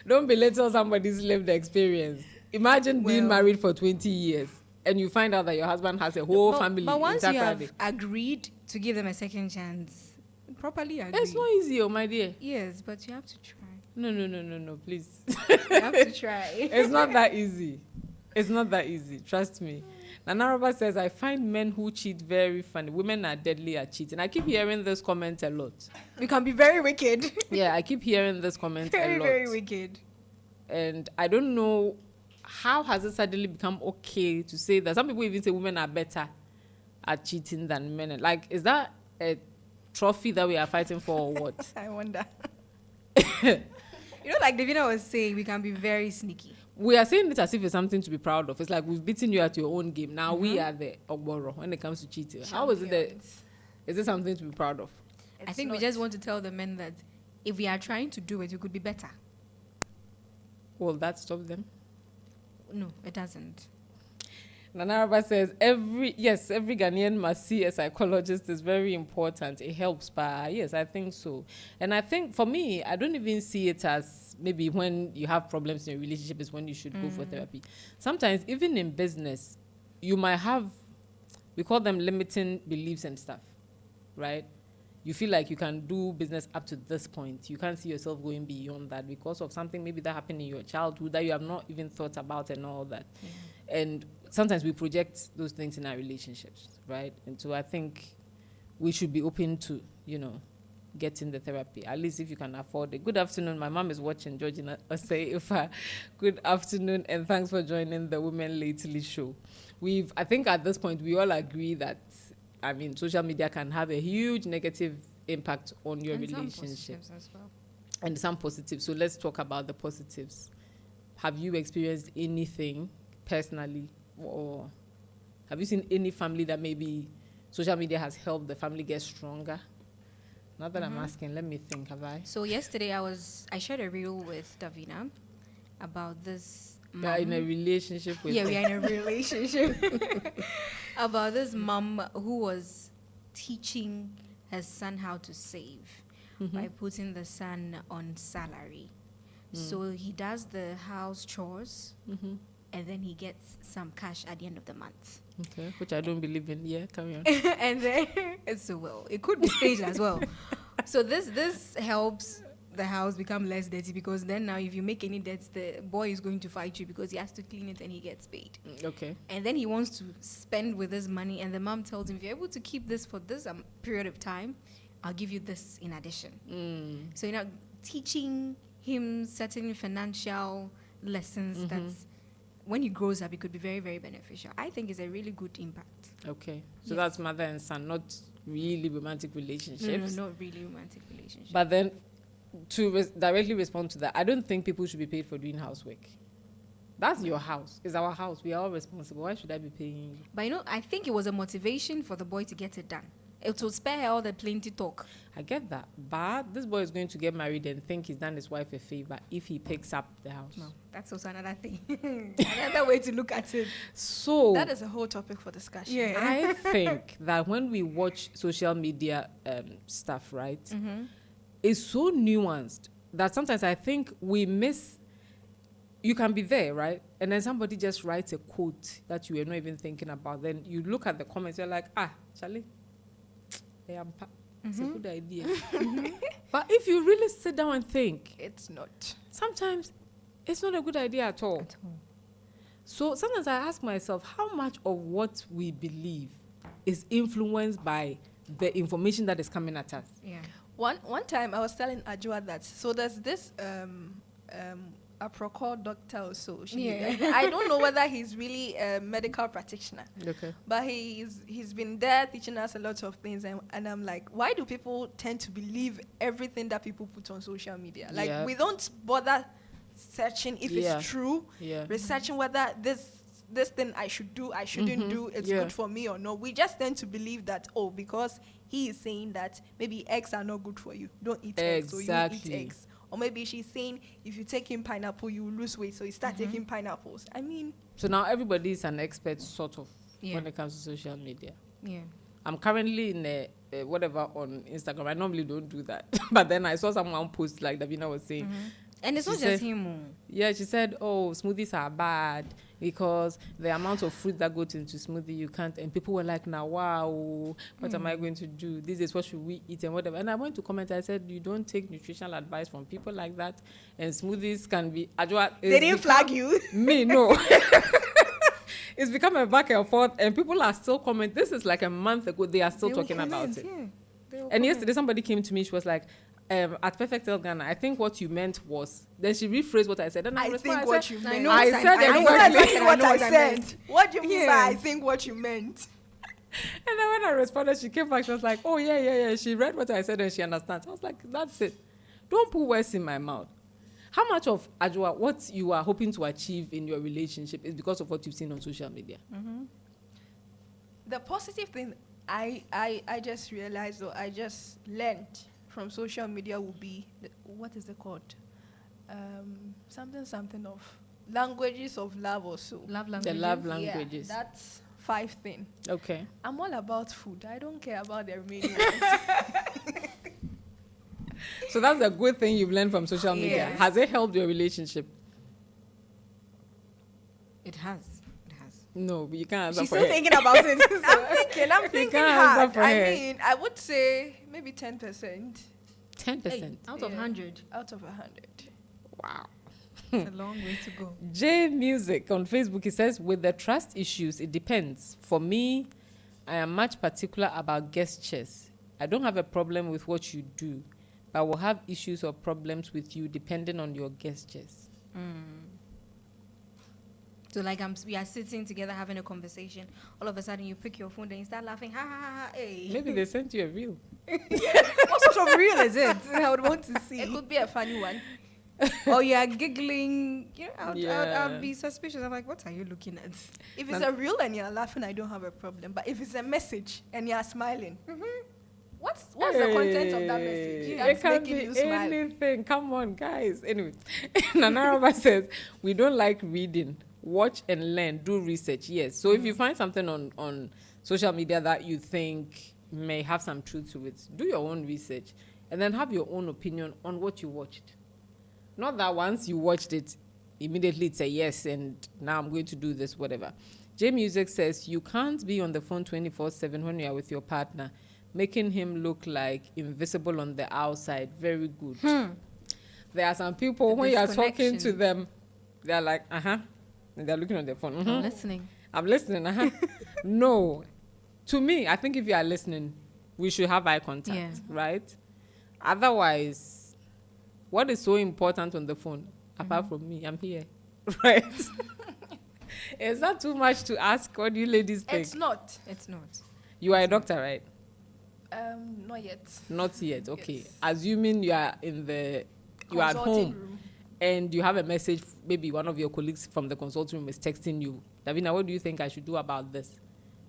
Don't belittle somebody's lived experience. Imagine being Well- married for 20 years and you find out that your husband has a whole family. But once in you have Takoradi. agreed to give them a second chance, properly agree. It's not easy, oh my dear. Yes, but you have to try. No, please. You have to try. It's not that easy. It's not that easy. Trust me. Nanaraba says, I find men who cheat very funny. Women are deadly at cheating. I keep hearing this comment a lot. We can be very wicked. Yeah, I keep hearing this comment a lot. Very wicked. And I don't know how has it suddenly become okay to say that. Some people even say women are better at cheating than men. Like, is that a trophy that we are fighting for or what? I wonder. You know, like Davina was saying, we can be very sneaky. We are saying it as if it's something to be proud of. It's like we've beaten you at your own game. Now we are the Ogboro when it comes to cheating. How is it that? Champions. Is it something to be proud of? I think we just want to tell the men that if we are trying to do it, we could be better. Will that stop them? No, it doesn't. Nanaraba says every Ghanaian must see a psychologist is very important. It helps, but yes, I think so. And I think for me, I don't even see it as maybe when you have problems in a relationship is when you should go for therapy. Sometimes even in business, you might have, we call them limiting beliefs and stuff, right? You feel like you can do business up to this point. You can't see yourself going beyond that because of something maybe that happened in your childhood that you have not even thought about and all that. And sometimes we project those things in our relationships, right? And so I think we should be open to, getting the therapy, at least if you can afford it. Good afternoon. My mom is watching, Georgina Osei. Good afternoon, and thanks for joining the Women Lately show. I think at this point, we all agree that, social media can have a huge negative impact on your relationship. As well. And some positives. So let's talk about the positives. Have you experienced anything personally, or have you seen any family that maybe social media has helped the family get stronger? Not that I'm asking, let me think, have I? So yesterday I shared a reel with Davina about this mom. Yeah, in a relationship with... Yeah, we are in a relationship. About this mom who was teaching her son how to save by putting the son on salary. So he does the house chores and then he gets some cash at the end of the month. Okay, which I don't believe in. Yeah, carry on. And then it could be staged as well. So this helps the house become less dirty, because then now if you make any debts, the boy is going to fight you because he has to clean it and he gets paid. Okay. And then he wants to spend with his money, and the mom tells him, if you're able to keep this for this period of time, I'll give you this in addition. So teaching him certain financial lessons that's, when he grows up, it could be very, very beneficial. I think it's a really good impact. Okay. So that's mother and son, not really romantic relationships. No, not really romantic relationships. But then, to directly respond to that, I don't think people should be paid for doing housework. That's your house. It's our house. We are all responsible. Why should I be paying you? But I think it was a motivation for the boy to get it done. It will spare her all the plenty talk. I get that. But this boy is going to get married and think he's done his wife a favor if he picks up the house. No, that's also another thing. Another way to look at it. So that is a whole topic for discussion. Yeah. I think that when we watch social media stuff, right, it's so nuanced that sometimes I think we miss. You can be there, right? And then somebody just writes a quote that you were not even thinking about. Then you look at the comments, you're like, Charlie, it's a good idea. But if you really sit down and think, It's not. sometimes it's not a good idea at all. So sometimes I ask myself, how much of what we believe is influenced by the information that is coming at us? Yeah. One time I was telling Ajua that, so there's this Aprocor doctor or so. I don't know whether he's really a medical practitioner. Okay. But he's been there teaching us a lot of things, and I'm like, why do people tend to believe everything that people put on social media? Like, we don't bother searching if it's true, researching whether this thing I should do, I shouldn't do, it's good for me or no. We just tend to believe that, because he is saying that maybe eggs are not good for you, don't eat eggs, so you eat eggs. Or maybe she's saying if you take in pineapple, you will lose weight, so you start taking pineapples. So now everybody is an expert, sort of, when it comes to social media. Yeah. I'm currently in a whatever on Instagram. I normally don't do that. But then I saw someone post, like Davina was saying. And it's not just him. Yeah, she said, smoothies are bad because the amount of fruit that goes into smoothie, you can't. And people were like, now, wow, what am I going to do? This is what should we eat and whatever. And I went to comment, I said, you don't take nutritional advice from people like that. And smoothies can be... They didn't flag you? Me, no. It's become a back and forth, and people are still commenting. This is like a month ago, they are still talking about it. Yeah. And yesterday, somebody came to me, she was like, at Perfect Health Ghana, I think what you meant was... Then she rephrased what I said. And I think what you meant. I said exactly what I said. What do you mean by I think what you meant? And then when I responded, she came back. She was like, "Oh yeah. She read what I said and she understands." I was like, "That's it. Don't put words in my mouth." How much of Ajua, what you are hoping to achieve in your relationship is because of what you've seen on social media? The positive thing I just realized, or I just learned from social media, will be what is it called? Something of languages of love or so. Love The languages. love languages. Yeah, that's 5 things. Okay. I'm all about food. I don't care about the remaining ones. So that's a good thing you've learned from social media. Yes. Has it helped your relationship? It has. It has. No, but you can't answer She's for still her. thinking about it. I'm thinking can't hard. answer for I her. mean, I would say maybe 10% 10%. Out of Yeah. 100. out of 100. Wow. It's a long way to go. J Music on Facebook, he says, with the trust issues, it depends. For me, I am much particular about gestures. I don't have a problem with what you do, but will have issues or problems with you depending on your gestures. So like we are sitting together having a conversation. All of a sudden you pick your phone and you start laughing. Ha ha ha ha. Hey. Maybe they sent you a reel. What sort of real is it? I would want to It see. could be a funny one. Or you are giggling. You know, Yeah. I'll be suspicious. I'm like, what are you looking at? If it's a reel and you're laughing, I don't have a problem. But if it's a message and you're smiling, what's the content of that message? Hey, That's it can making be you smile. anything. Come on, guys. Anyway, Nanaraba says, we don't like reading. Watch and learn. Do research. Yes. So if you find something on social media that you think may have some truth to it, do your own research and then have your own opinion on what you watched. Not that once you watched it, immediately it's a yes and now I'm going to do this, whatever. J Music says, you can't be on the phone 24/7 when you are with your partner, making him look like invisible on the outside. Very good. There are some people, when you are talking to Disconnection. them, they're like, and they're looking on their phone. I'm listening. I'm listening. No. To me, I think if you are listening, we should have eye contact, Yeah. right? Otherwise, what is so important on the phone, apart from me? I'm here, right? Is that too much to ask? What do you ladies think? It's not. It's not. You are a doctor, right? Not yet. Not yet. Okay. Yes. Assuming you are you are at Consulting home room. and you have a message, maybe one of your colleagues from the consulting room is texting you, Davina, what do you think I should do about this?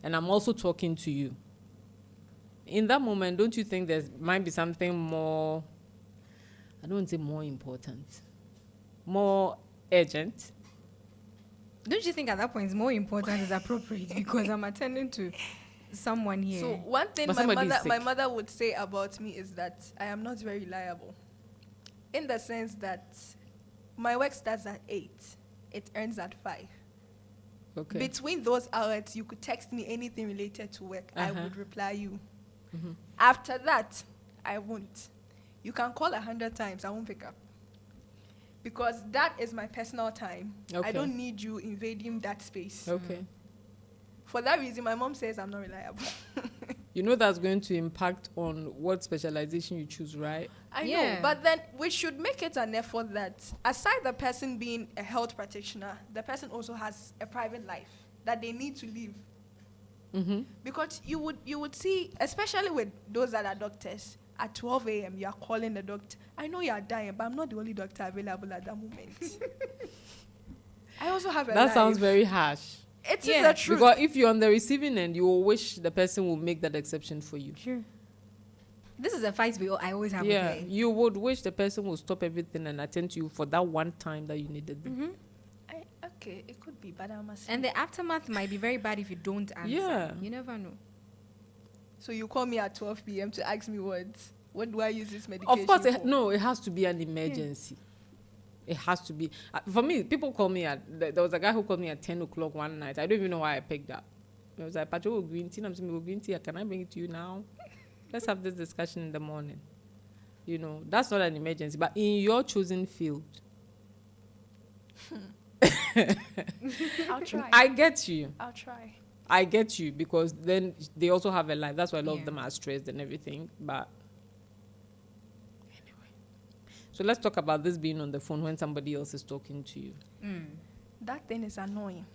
And I'm also talking to you. In that moment, don't you think there might be something more, I don't want to say more important, more urgent? Don't you think at that point it's more important is appropriate because I'm attending to someone here. So one thing But my somebody is my sick. mother would say about me is that I am not very reliable, in the sense that my work starts at 8, it ends at 5. Okay. Between those hours, you could text me anything related to work. I Uh-huh. would reply you. Mhm. After that, I won't. You can call 100 times, I won't pick up. Because that is my personal time. Okay. I don't need you invading that space. Okay. For that reason, my mom says I'm not reliable. You know that's going to impact on what specialization you choose, right? I know, Yeah. but then we should make it an effort that aside the person being a health practitioner, the person also has a private life that they need to live. Mm-hmm. Because you would see, especially with those that are doctors, at 12 a.m. you are calling the doctor. I know you are dying, but I'm not the only doctor available at that moment. I also have a That life. sounds very harsh. It is Yeah, the truth. Because if you're on the receiving end, you will wish the person will make that exception for you. Sure. This is a fight I always have Yeah, with her. you would wish the person will stop everything and attend to you for that one time that you needed them. Okay, it could be, but I must. And the aftermath might be very bad if you don't answer. Yeah. You never know. So you call me at 12 p.m. to ask me what do I use this medication Of course, for? no, it has to be an emergency. It has to be. For me, people call me there was a guy who called me at 10 o'clock one night. I don't even know why I picked up. It was like, Pacho, green tea. I'm saying, green tea, can I bring it to you now? Let's have this discussion in the morning. You know, that's not an emergency. But in your chosen field, I'll try. I get you. I'll try. I get you because then they also have a life. That's why a lot Yeah. of them are stressed and everything. But anyway, so let's talk about this being on the phone when somebody else is talking to you. That thing is annoying.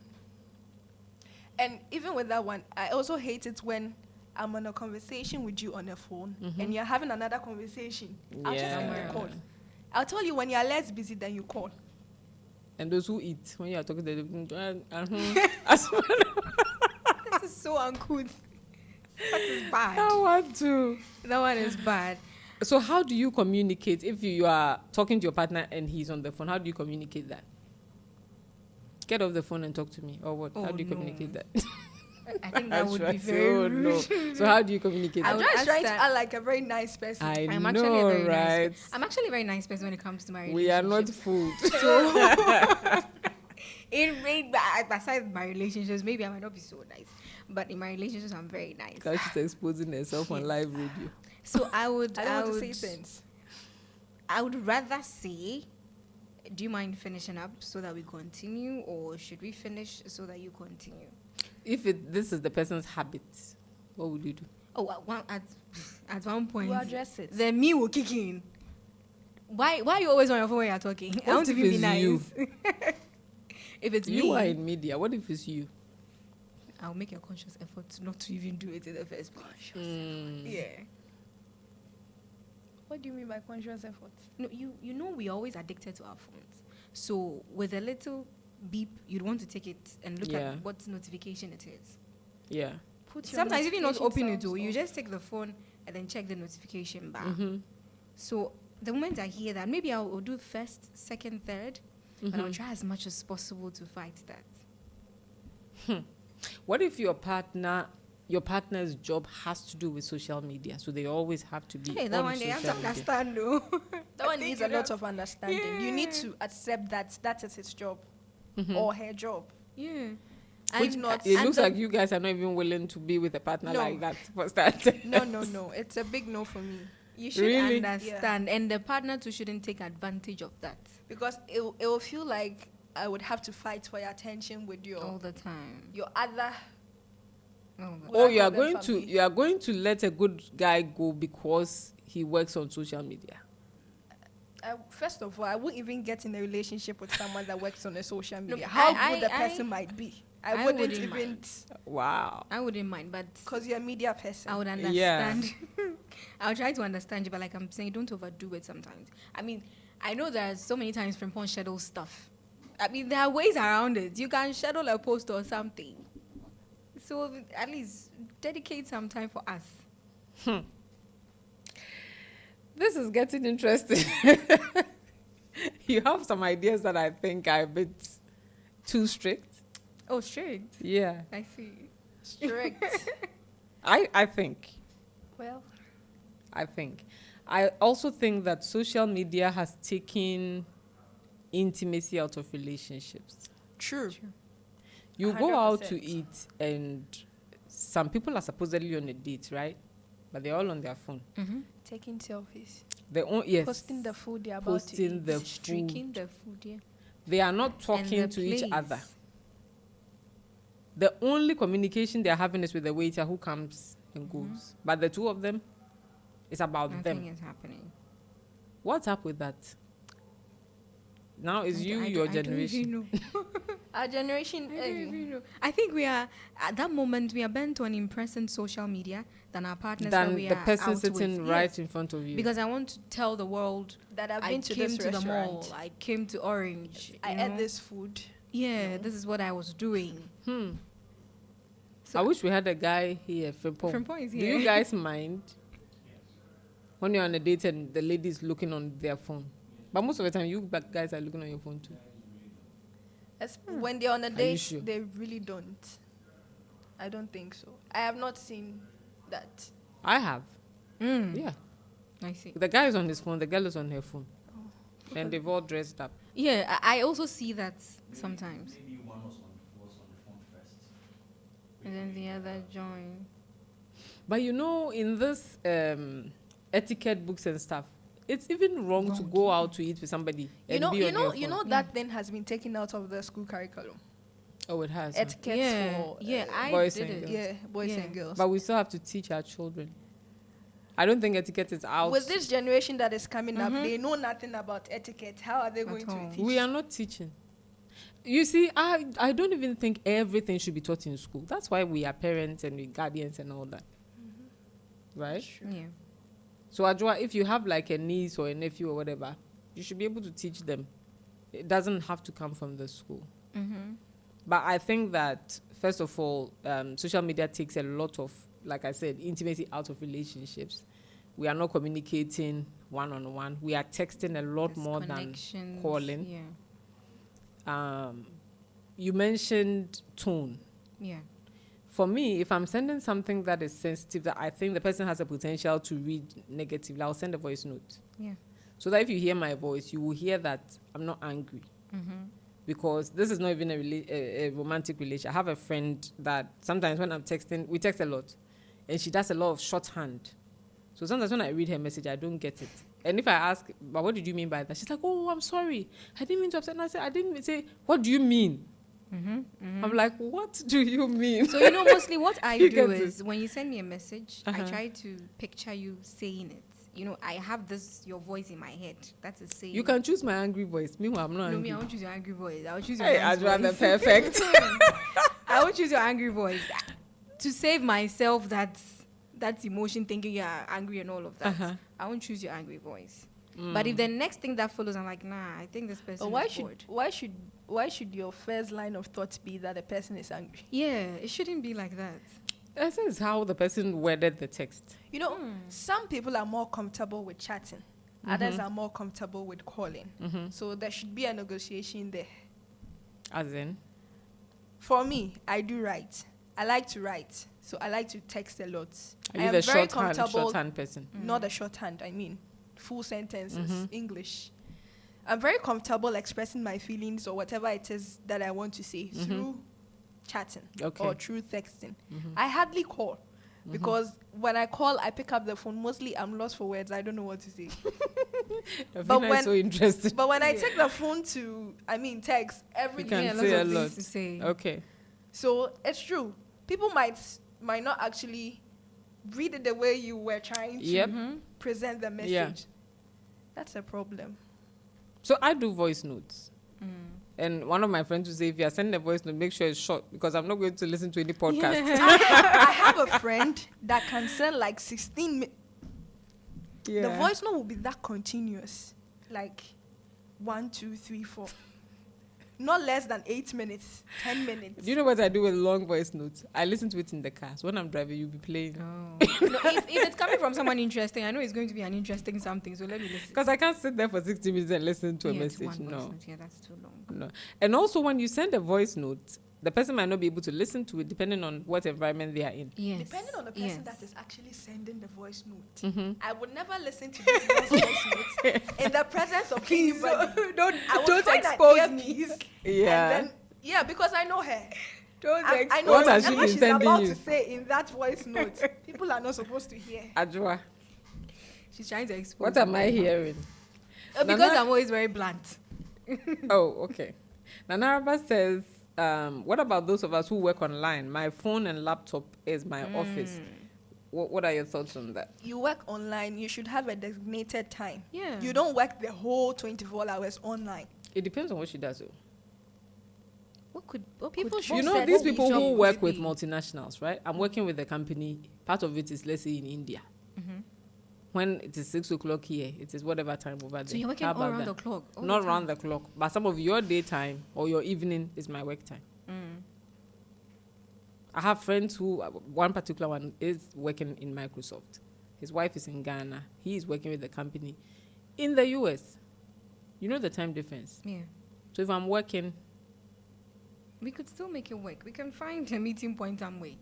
And even with that one, I also hate it when I'm on a conversation with you on a phone and you're having another conversation. I'll just Yeah. end the call. I'll tell you when you're less busy than you call. And those who eat, when you are talking to them, That is so uncouth. That is bad. I want to. That one is bad. So how do you communicate if you are talking to your partner and he's on the phone? How do you communicate that? Get off the phone and talk to me, or what? How Oh, do you no. communicate that? I think that would Should I be say, very oh, rude. no. So how do you communicate I I'm that? would just ask trying to that- act like a very nice person. I'm I actually a know, very right? nice. I'm actually a very nice person when it comes to my We are not relationships. food. Aside my relationships, maybe I might not be so nice, but in my relationships, I'm very nice. Because she's exposing herself on live radio. So I would, I don't want to would say things. I would rather say, do you mind finishing up so that we continue, or should we finish so that you continue? If this is the person's habit, what would you do? Oh, at one point, We'll address it. then me will kick in. Why are you always on your phone when you're talking? I What want to if be it's nice. you? If it's You me, are in media. What if it's you? I'll make a conscious effort not to even do it in the first place. Mm. Yeah. What do you mean by conscious effort? No, you know we're always addicted to our phones. So with a little beep, you'd want to take it and look Yeah. at what notification it is. Yeah. Put your Sometimes even not notification open it, sounds though, you off. just take the phone and then check the notification bar. Mm-hmm. So the moment I hear that, maybe I'll do first, second, third, and I'll try as much as possible to fight that. What if your partner's job has to do with social media, so they always have to be Hey, that on one they have to social media? understand, though. That one think needs you a lot know- of understanding. You need to accept that that is his job Mm-hmm. or her job. Yeah. Which And- not- It and looks the- like you guys are not even willing to be with a partner No. like that for starting. No. It's a big no for me. you should Really? understand, and the partner too shouldn't take advantage of that Because it will feel like I would have to fight for your attention with all the time. your other. Oh, God. Well, Oh, I you are call them going to family. you are going to let a good guy go because he works on social media. First of all, I wouldn't even get in a relationship with someone that works on a social media. No, How I- good the I- person might be. I I wouldn't wouldn't even, mind. Wow. I wouldn't mind, but because you're a media person. I would Yeah. understand. I'll try to understand you, but like I'm saying, don't overdo it sometimes. I mean, I know there's so many times Frimpong schedule stuff. I mean, there are ways around it. You can schedule a post or something. So at least dedicate some time for us. This is getting interesting. You have some ideas that I think are a bit too strict. Oh, strict. Yeah. I see. Strict. I think. Well, I also think that social media has taken intimacy out of relationships. true. You go out to 100%. eat and some people are supposedly on a date, right? But they're all on their phone. Mm-hmm. Taking selfies. Yes. Posting the food they're about Posting to eat. the Streaking food. the food, yeah. They are not And talking the to each place. other. The only communication they're having is with the waiter who comes and goes. But the two of them, it's about Nothing them. is happening. What's up with that? Now it's I you, don't- your I don't even generation. know. Our generation. I don't even know. I think we are at that moment we are bent on impressing social media than our partners that Than we the are person out sitting with. right Yes. in front of you. Because I want to tell the world that I've I been to came this to the restaurant. mall. I came to Orange. I you ate know? this food. Yeah, this is what I was doing. So I wish we had a guy here, Frimpong. Frimpong is Do here. you guys mind when you're on a date and the lady's looking on their phone? But most of the time, you guys are looking on your phone too. When they're on a you date, sure? they really don't. I don't think so. I have not seen that. I have. Mm, Yeah. I see. The guy is on his phone, the girl is on her phone. And they've all dressed up. Yeah, I also see that sometimes. Maybe one was on the phone first. And then the other join. But you know, in this etiquette books and stuff, it's even wrong to go out to eat with somebody and be on your phone. That thing has been taken out of the school curriculum. Oh, it has. huh? Etiquette Yeah, for yeah, I boys did and it. girls. yeah, boys Yeah. and girls. But we still have to teach our children. I don't think etiquette is out. With this generation that is coming up, Mhm. they know nothing about etiquette. How are they At going all. to teach? We are not teaching. You see, I don't even think everything should be taught in school. That's why we are parents and we guardians and all that. Right? Yeah. So, Ajwa, if you have like a niece or a nephew or whatever, you should be able to teach them. It doesn't have to come from the school. But I think that, first of all, social media takes a lot of, like I said, intimacy out of relationships. We are not communicating one-on-one. We are texting a lot There's more than connections, calling. Yeah. You mentioned tone. Yeah. For me, if I'm sending something that is sensitive, that I think the person has a potential to read negatively, I'll send a voice note. Yeah. So that if you hear my voice, you will hear that I'm not angry. Because this is not even a romantic relationship. I have a friend that sometimes when I'm texting, we text a lot, and she does a lot of shorthand. So sometimes when I read her message, I don't get it. And if I ask, but what did you mean by that? She's like, oh, I'm sorry. I didn't mean to upset. And I said, I didn't say, what do you mean? I'm like, what do you mean? So, mostly what I You do get is when you send me a message, I Uh-huh. try to picture you saying it. I have your voice in my head. That's a saying. You can choose my angry voice. Meanwhile, I'm not No, angry. me, I won't choose your angry voice. I will choose your Hey, nice I'd rather voice. perfect. I will choose your angry voice to save myself that emotion, thinking you're angry and all of that. Uh-huh. I won't choose your angry voice. But if the next thing that follows, I'm like, nah, I think this person But is bored. why should your first line of thought be that the person is angry? Yeah, it shouldn't be like that. This is how the person worded the text. Some people are more comfortable with chatting. Others are more comfortable with calling. So there should be a negotiation there. As in? For me, I do write. I like to write. So I like to text a lot. Are I you am the very shorthand comfortable. person? Not a shorthand, I mean full sentences, English. I'm very comfortable expressing my feelings or whatever it is that I want to say through chatting or through texting. I hardly call because when I call, I pick up the phone. Mostly, I'm lost for words. I don't know what to say. But when so interested. But when I take the phone text, You everything. can Yeah, say a lots of lot. things to say. Okay. So it's true. People might not actually read it the way you were trying to Yep. present the message. Yeah. That's a problem. So I do voice notes. And one of my friends would say, if you are sending a voice note, make sure it's short because I'm not going to listen to any podcast. I have a friend that can send like 16 minutes. Yeah. The voice note will be that continuous. Like 1, 2, 3, 4. Not less than 8 minutes, 10 minutes. Do you know what I do with long voice notes? I listen to it in the car. So when I'm driving, you'll be playing. Oh. If it's coming from someone interesting, I know it's going to be an interesting something. So let me listen. Because I can't sit there for 60 minutes and listen to a Yeah, message. one voice No. note. Yeah, that's too long. No. And also, when you send a voice note, the person might not be able to listen to it depending on what environment they are in. Yes. Depending on the person yes. that is actually sending the voice note. I would never listen to this voice note in the presence of anybody. I would don't find an expose earpiece Yeah. And then, because I know her. Don't I know What has she whatever been she's sending about you? to say in that voice note. People are not supposed to hear. Ajwa, She's trying to expose. what am me. I hearing? Because Nana- I'm always very blunt. Oh, okay. Nanaraba says, what about those of us who work online? My phone and laptop is my office. What are your thoughts on that? You work online, you should have a designated time. Yeah. You don't work the whole 24 hours online. It depends on what she does. Though. What People could should You know, set these the people job who would work with be. multinationals, right? I'm working with a company. Part of it is, let's say, in India. When it is 6 o'clock here, it is whatever time over there. So you're working How all about around that? the clock. all the Not time. round the clock, but some of your daytime or your evening is my work time. I have friends who, one particular one is working in Microsoft. His wife is in Ghana. He is working with the company in the US. You know the time difference. Yeah. So if I'm working, We could still make it work. We can find a meeting point somewhere.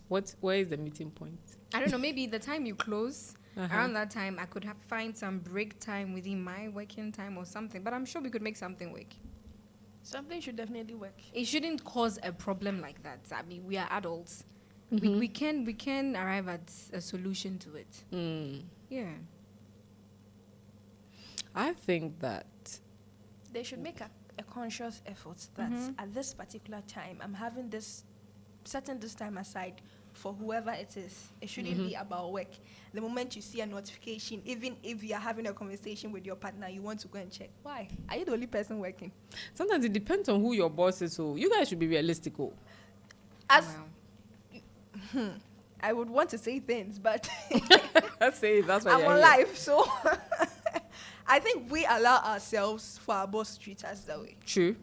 where is the meeting point? I don't know. Maybe the time you close, Uh-huh. around that time, I could find some break time within my working time or something. But I'm sure we could make something work. Something should definitely work. It shouldn't cause a problem like that. I mean, we are adults. We can arrive at a solution to it. Yeah. I think that They should make a conscious effort that at this particular time, I'm having this, setting this time aside for whoever it is. It shouldn't be about work. The moment you see a notification, even if you are having a conversation with your partner, you want to go and check. Why? Are you the only person working? Sometimes it depends on who your boss is. So you guys should be realistic. Oh. As Wow. I would want to say things, but Let's say that's why I'm you're on here. live, so I think we allow ourselves for our boss to treat us that way. True.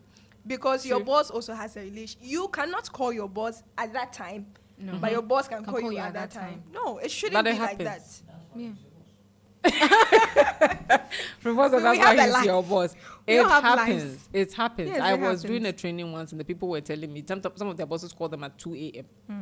Because your True. boss also has a relation. You cannot call your boss at that time, No. but your boss can call you at that time. No, it shouldn't But be it like that. happens. Yeah. Proposal, We that's have why a he's life. your boss. We It all have happens. lives. It happens. Yes, I it was doing a happens. training once, and the people were telling me some of their bosses call them at 2 a.m. Hmm.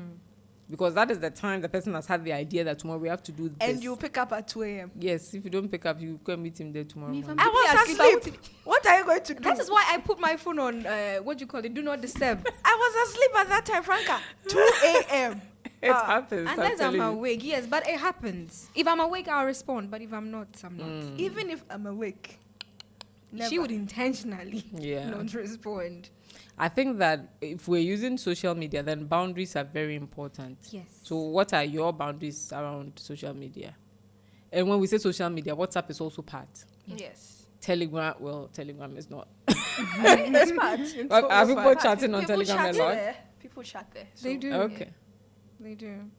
because that is the time the person has had the idea that tomorrow we have to do this. And you pick up at 2 a.m. Yes, if you don't pick up, you go and meet him there tomorrow Me, if morning. I'm I was People are asleep. What are you going to do? That is why I put my phone on, what do you call it? Do not disturb. I was asleep at that time, Franca. 2 a.m. It happens. Unless I'm telling you. awake, yes, but it happens. If I'm awake, I'll respond, but if I'm not, I'm not. Mm. Even if I'm awake, never. She would intentionally Yeah. not respond. I think that if we're using social media, then boundaries are very important. Yes. So what are your boundaries around social media? And when we say social media, WhatsApp is also part. Yes. Telegram is not. It's part. It's Are always people part. chatting on People Telegram a chat lot? there. People chat there. They So- do. Okay. They do.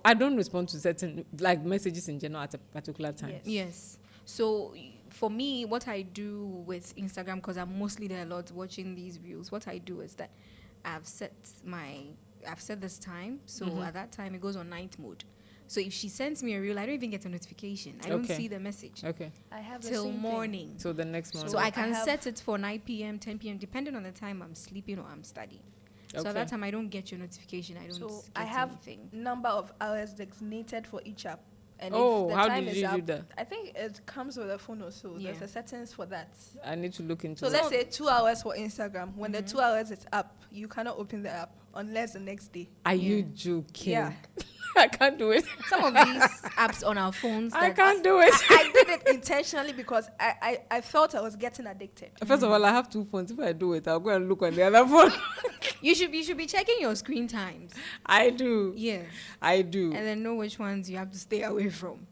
I don't respond to certain messages in general at a particular time. Yes. Yes. So for me, what I do with Instagram, because I'm mostly there a lot watching these reels, what I do is that I've set this time. So at that time, it goes on night mode. So if she sends me a reel, I don't even get a notification. I don't Okay. see the message Okay. I have the till same thing. morning. So the next morning. So I I can have- set it for 9 p.m., 10 p.m., depending on the time I'm sleeping or I'm studying. So Okay. at that time, I don't get your notification. I don't So get I have anything. number of hours designated for each app. And Oh, if the how time did is you do up, that? I think it comes with a phone also. There's Yeah. a settings for that. I need to look into So it. let's say 2 hours for Instagram. When the 2 hours is up, you cannot open the app unless the next day. Are Yeah. you joking? Yeah. I can't do it. Some of these apps on our phones. I that- can't do it. I did it intentionally because I felt I was getting addicted. First of all, I have 2 phones. If I do it, I'll go and look on the other phone. You should be checking your screen times. I do. Yes. I do. And then know which ones you have to stay away from.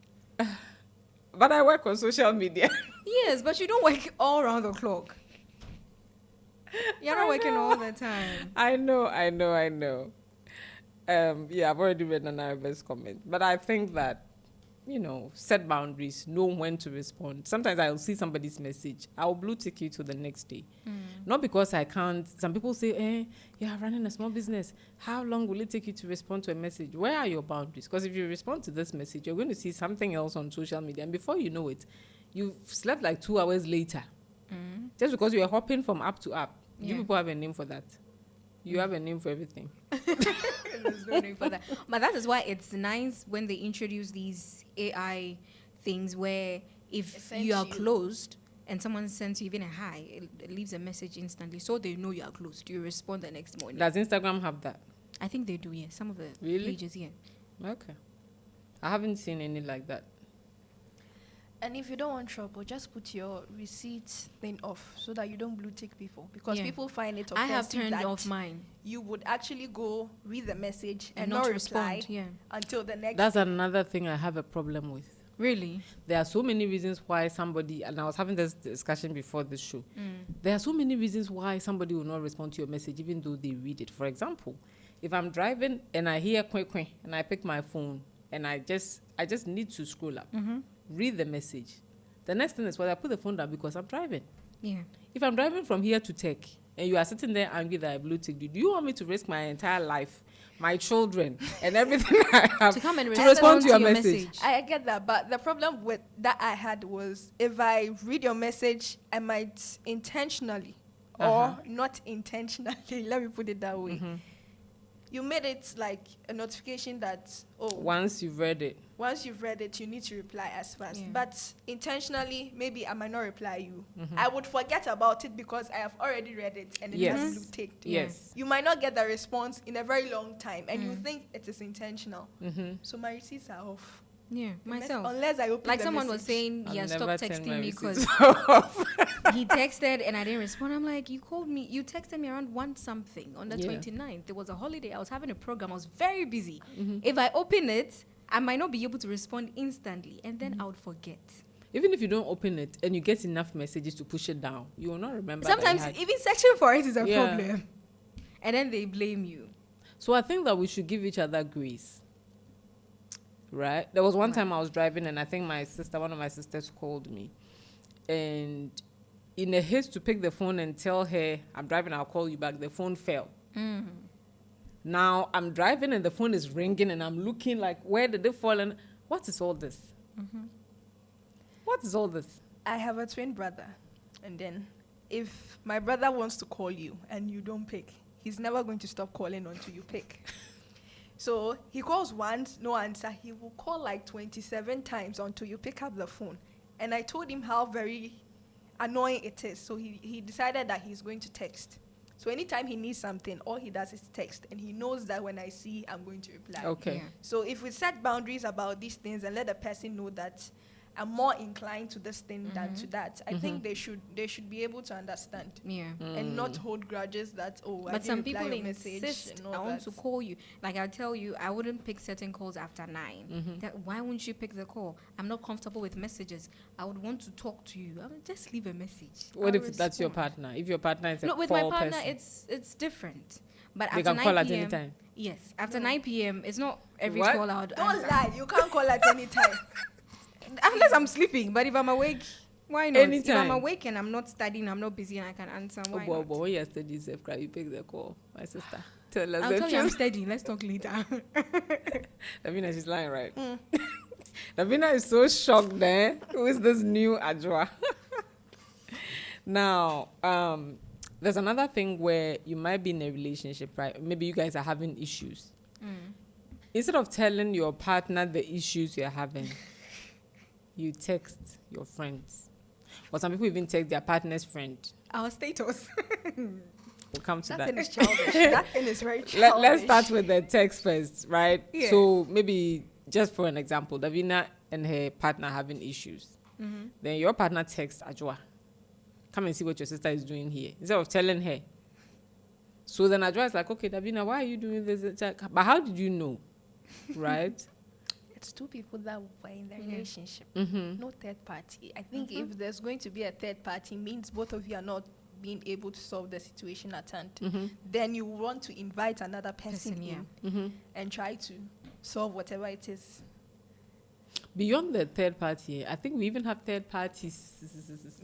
But I work on social media. Yes, but you don't work all around the clock. You're not I working know. all the time. I know. Yeah, I've already read Nanara's comment. But I think that, set boundaries, know when to respond. Sometimes I'll see somebody's message. I'll blue tick you to the next day. Not because I can't. Some people say, you're running a small business. How long will it take you to respond to a message? Where are your boundaries? Because if you respond to this message, you're going to see something else on social media. And before you know it, you've slept like 2 hours later. Just because you are hopping from app to app. You Yeah. people have a name for that. You have a name for everything. There's no need for that. But that is why it's nice when they introduce these AI things where if It sends you are you- closed and someone sends you even a hi, it leaves a message instantly, so they know you are closed. You respond the next morning. Does Instagram have that? I think they do, yeah. Some of the Really? pages, yeah. Okay. I haven't seen any like that. And if you don't want trouble, just put your receipt thing off so that you don't blue tick people. Because Yeah. people find it I offensive have turned that off mine you would actually go read the message and, and not not reply respond. Yeah. until the next That's another thing I have a problem with. Really? There are so many reasons why somebody, and I was having this discussion before this show, there are so many reasons why somebody will not respond to your message even though they read it. For example, if I'm driving and I hear kwe and I pick my phone and I just need to scroll up, read the message. The next thing is, I put the phone down because I'm driving. Yeah. If I'm driving from here to Tech and you are sitting there angry that I blue ticked you, do you want me to risk my entire life, my children, and everything I have To come and to respond to your your message? I get that, but the problem with that I had was if I read your message, I might intentionally or not intentionally, let me put it that way. You made it like a notification that, Once you've read it. once you've read it, you need to reply as fast. Yeah. But intentionally, maybe I might not reply you. I would forget about it because I have already read it and it Yes. has blue ticked. Yes. You might not get the response in a very long time and you think it is intentional. So my receipts are off. Yeah, myself. Unless I open Like the someone was message. saying, I've yeah, never stop turned texting my me because receipts off. he texted and I didn't respond. I'm like, you called me, you texted me around 1 something on the Yeah. 29th. There was a holiday. I was having a program. I was very busy. Mm-hmm. If I open it, I might not be able to respond instantly and then I would forget. Even if you don't open it and you get enough messages to push it down, you will not remember. that you Sometimes had- even searching for it is a Yeah. problem. And then they blame you. So I think that we should give each other grace. Right? There was one time I was driving and I think one of my sisters called me. And in a haste to pick the phone and tell her, I'm driving, I'll call you back, the phone fell. Mm. Now I'm driving and the phone is ringing and I'm looking like, where did it fall? And what is all this? Mm-hmm. What is all this? I have a twin brother, and then if my brother wants to call you and you don't pick, he's never going to stop calling until you pick. So he calls once, no answer. He will call like 27 times until you pick up the phone. And I told him how very annoying it is. So he decided that he's going to text. So anytime he needs something, all he does is text. And he knows that when I see, I'm going to reply. Okay. Yeah. So if we set boundaries about these things and let the person know that I'm more inclined to this thing than to that, I think they should be able to understand Yeah. and not hold grudges that, oh, I But didn't some reply people your message insist, and all I want that. to call you. Like I'll tell you, I wouldn't pick certain calls after 9. Mm-hmm. That, why wouldn't you pick the call? I'm not comfortable with messages. I would want to talk to you. I would just leave a message. What I'll if that's your respond. partner? If your partner is a No, with my call partner, person, it's different. But they after can 9 call at PM, any time. Yes, after 9 p.m., it's not every What? call I would Don't answer. lie, you can't call at any time. Unless I'm sleeping. But if I'm awake, why not? If Anytime. I'm awake and I'm not studying, I'm not busy, and I can answer, Oh, why but not? when you're studying, you pick the call. My sister, tell us I'll the tell you I'm truth. studying. Let's talk later. Davina, she's lying, right? Davina is so shocked there. Who is this new Ajwa? Now, there's another thing where you might be in a relationship, right? Maybe you guys are having issues. Instead of telling your partner the issues you're having, you text your friends. Or some people even text their partner's friend. Our status. We'll come to That that. thing is childish. That thing is very childish. Let's start with the text first, right? Yeah. So maybe just for an example, Davina and her partner having issues. Then your partner texts Ajwa, come and see what your sister is doing here. Instead of telling her. So then Ajwa is like, okay, Davina, why are you doing this? It's like, but how did you know? Right? It's two people that were in the relationship, Mm-hmm. no third party. I think if there's going to be a third party, means both of you are not being able to solve the situation at hand. Mm-hmm. Then you want to invite another person Person, yeah. in Mm-hmm. and try to solve whatever it is. Beyond the third party, I think we even have third parties.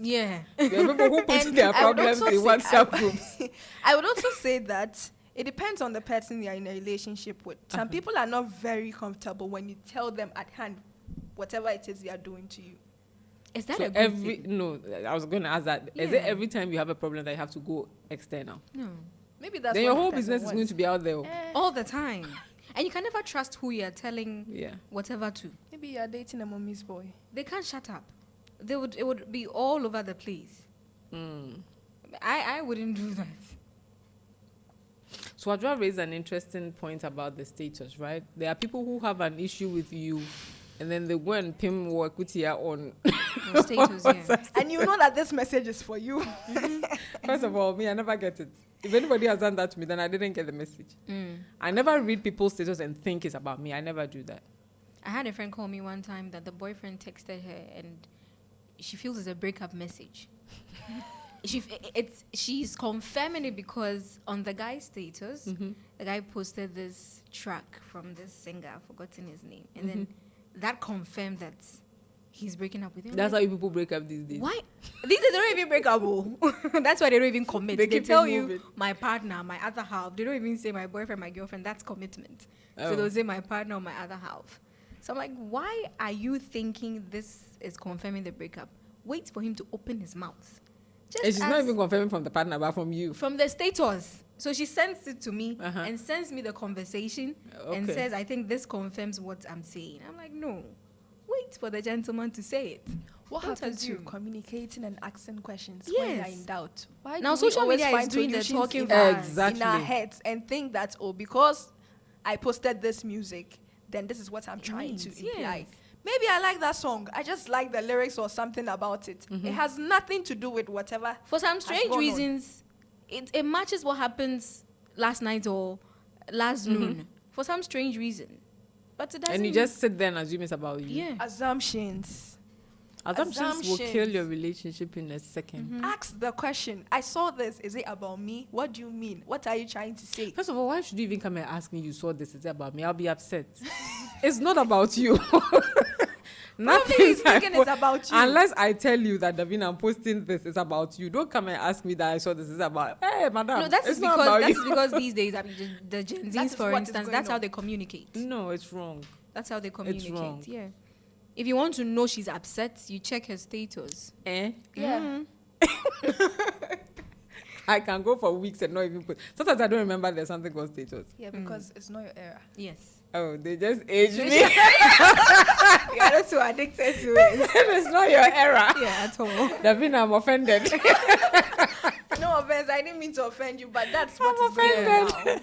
Yeah. There are people who put And their I would problems also in say- WhatsApp groups. I would also say that it depends on the person you're in a relationship with. Some people are not very comfortable when you tell them at hand whatever it is they are doing to you. Is that So a good every thing? no, I was going to ask that. Is Yeah. it every time you have a problem that you have to go external? No. Maybe that's Then what your the whole person business is going wants. to be out there. All the time. And you can never trust who you're telling Yeah. whatever to. Maybe you're dating a mommy's boy. They can't shut up. It would be all over the place. Mm. I wouldn't do that. So Adra raised an interesting point about the status, right? There are people who have an issue with you, and then they go and pin work with you on. No status, yeah. And you know that this message is for you. First of all, me, I never get it. If anybody has done that to me, then I didn't get the message. I never read people's status and think it's about me. I never do that. I had a friend call me one time that the boyfriend texted her and she feels it's a breakup message. She's confirming it because on the guy's status, the guy posted this track from this singer, I've forgotten his name, and then that confirmed that he's breaking up with him. That's how you people break up these days. Why? These days they don't even break up. That's why they don't even commit. They They keep tell it you moving. my partner, my other half. They don't even say my boyfriend, my girlfriend. That's commitment. Oh. So they'll say my partner or my other half. So I'm like, why are you thinking this is confirming the breakup? Wait for him to open his mouth. Just And she's not as- even confirming from the partner, but from you. from the status. So she sends it to me Uh-huh. and sends me the conversation and Okay. says, I think this confirms what I'm saying. I'm like, no. Wait for the gentleman to say it. What Don't happens to assume. communicating and asking questions when you're Yes. in doubt? Why Now do we social always media is find doing the solutions talking in for our- us. Exactly. in our heads and think that, oh, because I posted this music, then this is what I'm trying to means, imply. yes. maybe I like that song. I just like the lyrics or something about it. It has nothing to do with whatever. For some has strange gone on. reasons, it matches what happens last night or last noon. For some strange reason. But it doesn't. And you just sit there and assume it's about you. Yeah. Assumptions. Assumptions will kill your relationship in a second. Ask the question. I saw this. Is it about me? What do you mean? What are you trying to say? First of all, why should you even come and ask me you saw this? Is it about me? I'll be upset. It's not about you. Probably he's thinking it's about you. Unless I tell you that, Davina, I'm posting this, it's about you. Don't come and ask me that I saw this is about. Hey, madam. No, that's it's just not about because you. because these days, I mean, the Gen That Zs, is for what is instance, going that's how on. they communicate. No, it's wrong. That's how they communicate. wrong. Yeah. If you want to know she's upset, you check her status. Eh? Yeah. I can go for weeks and not even put. Sometimes I don't remember there's something called status. Yeah, because it's not your era. Yes. Oh, they just aged me. You are not too addicted to it. It's not your era. Yeah, at all. Davina, I'm offended. No offense, I didn't mean to offend you, but that's what I'm is going on offended. now.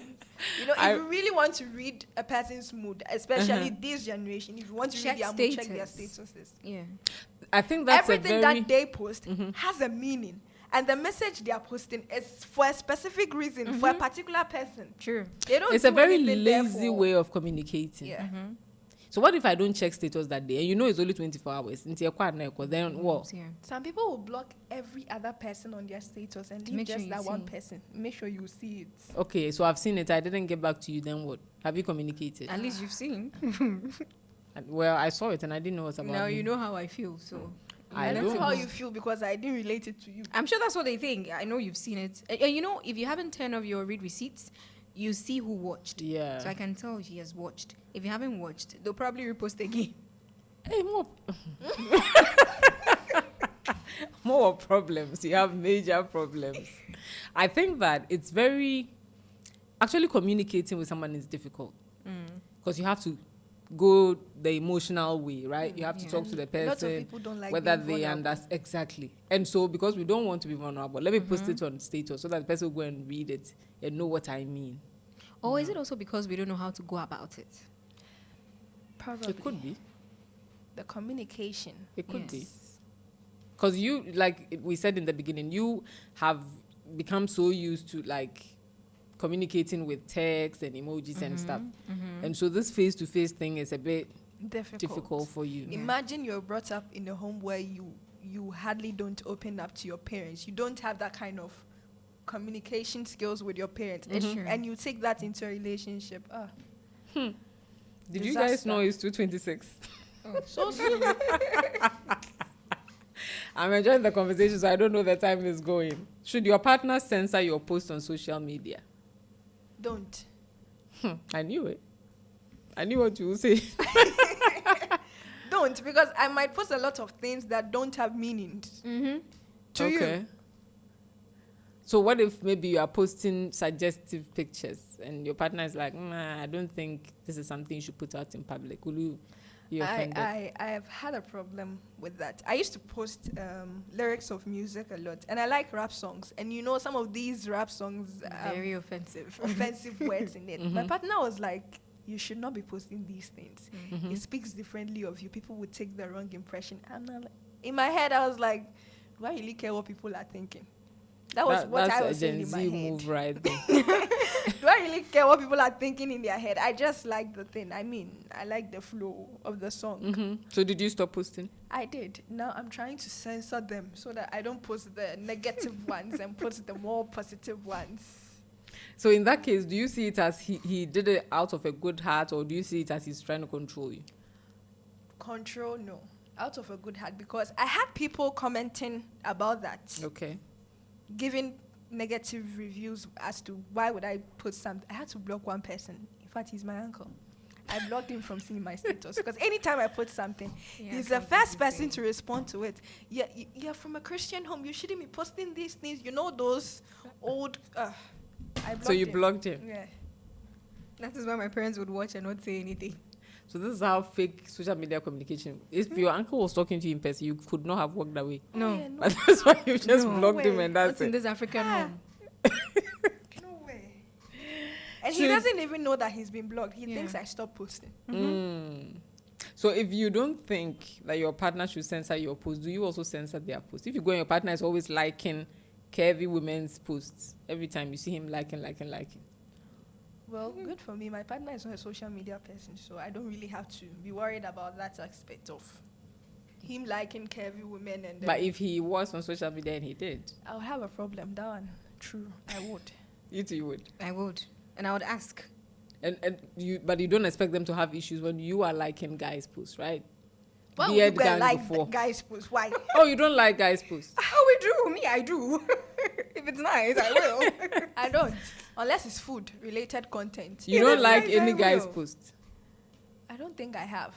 You know, if I- you really want to read a person's mood, especially this generation, if you want to Check read their mood, check their status. statuses. Yeah. I think that's Everything a very... that they post has a meaning. And the message they are posting is for a specific reason, for a particular person. True. They don't It's do a very anything there lazy for- way of communicating. Yeah. So what if I don't check status that day and you know it's only 24 hours? Then what? Yeah. Some people will block every other person on their status and leave make sure just you that one see. person. Make sure you see it. Okay, so I've seen it. I didn't get back to you. Then what? Have you communicated? At least you've seen. Well, I saw it and I didn't know what's about. Now me. you know how I feel. So I I don't don't know how know. you feel because I didn't relate it to you. I'm sure that's what they think. I know you've seen it. And you know, if you haven't turned off your read receipts, you see who watched. Yeah. So I can tell he has watched. If you haven't watched, they'll probably repost again. Hey, more. More problems. You have major problems. I think that it's very. Actually, communicating with someone is difficult because you have to go the emotional way, right? You have to Yeah. talk to the Lots of person, people don't like whether being they vulnerable. understand exactly. And so, because we don't want to be vulnerable, let me post it on status so that the person will go and read it and know what I mean. Or is it also because we don't know how to go about it? Probably. It could be. The communication. It could be. Yes. Because you, like we said in the beginning, you have become so used to like communicating with text and emojis and stuff. And so this face-to-face thing is a bit difficult for you. Imagine you're brought up in a home where you hardly don't open up to your parents. You don't have that kind of communication skills with your parents. That's true. And you take that into a relationship. Did you Disaster. guys know it's 2:26? So soon. I'm enjoying the conversation, so I don't know the time is going. Should your partner censor your post on social media? Don't. I knew it. I knew what you would say. Don't, because I might post a lot of things that don't have meanings to you. So what if maybe you are posting suggestive pictures and your partner is like, nah, I don't think this is something you should put out in public. Will you be offended? I have had a problem with that. I used to post lyrics of music a lot, and I like rap songs. And you know, some of these rap songs Very offensive. offensive words in it. My partner was like, you should not be posting these things. It speaks differently of you. People would take the wrong impression. And in my head, I was like, do I really care what people are thinking? That was what that's I was a saying Gen in my Z head. move right there. Do I really care what people are thinking in their head? I just like the thing. I mean, I like the flow of the song. So did you stop posting? I did. Now I'm trying to censor them so that I don't post the negative ones and post the more positive ones. So in that case, do you see it as he did it out of a good heart, or do you see it as he's trying to control you? Control, no. Out of a good heart, because I had people commenting about that, Okay. giving negative reviews as to why would I put something. I had to block one person. In fact, he's my uncle. I blocked him from seeing my status because anytime I put something, Yeah, he's the something first to person say. to respond to it. Yeah, you're from a Christian home. You shouldn't be posting these things. You know those old. I blocked So you him. blocked him. Yeah. That is why my parents would watch and not say anything. So this is how fake social media communication. If your uncle was talking to you in person, you could not have walked away. No. Oh, yeah, no. But that's why you just No blocked him way. and that's What's in it. this African Ah. home? No way. And he Should- doesn't even know that he's been blocked. He Yeah. thinks I stopped posting. So if you don't think that your partner should censor your post, do you also censor their post? If you go and your partner is always liking curvy women's posts, every time you see him liking. Well, good for me. My partner is not a social media person, so I don't really have to be worried about that aspect of him liking curvy women. And But if he was on social media and he did, I'll have a problem. That one, true, I would. you too would. I would. And I would ask. But you don't expect them to have issues when you are liking guys' posts, right? Well, Beard you can gang like before. guys' posts. Why? Oh, you don't like guys' posts? Oh, we do. Me, I do. If it's nice, I will. I don't, unless it's food related content. You Yeah, don't that's like nice, any I guys' will. posts? I don't think I have.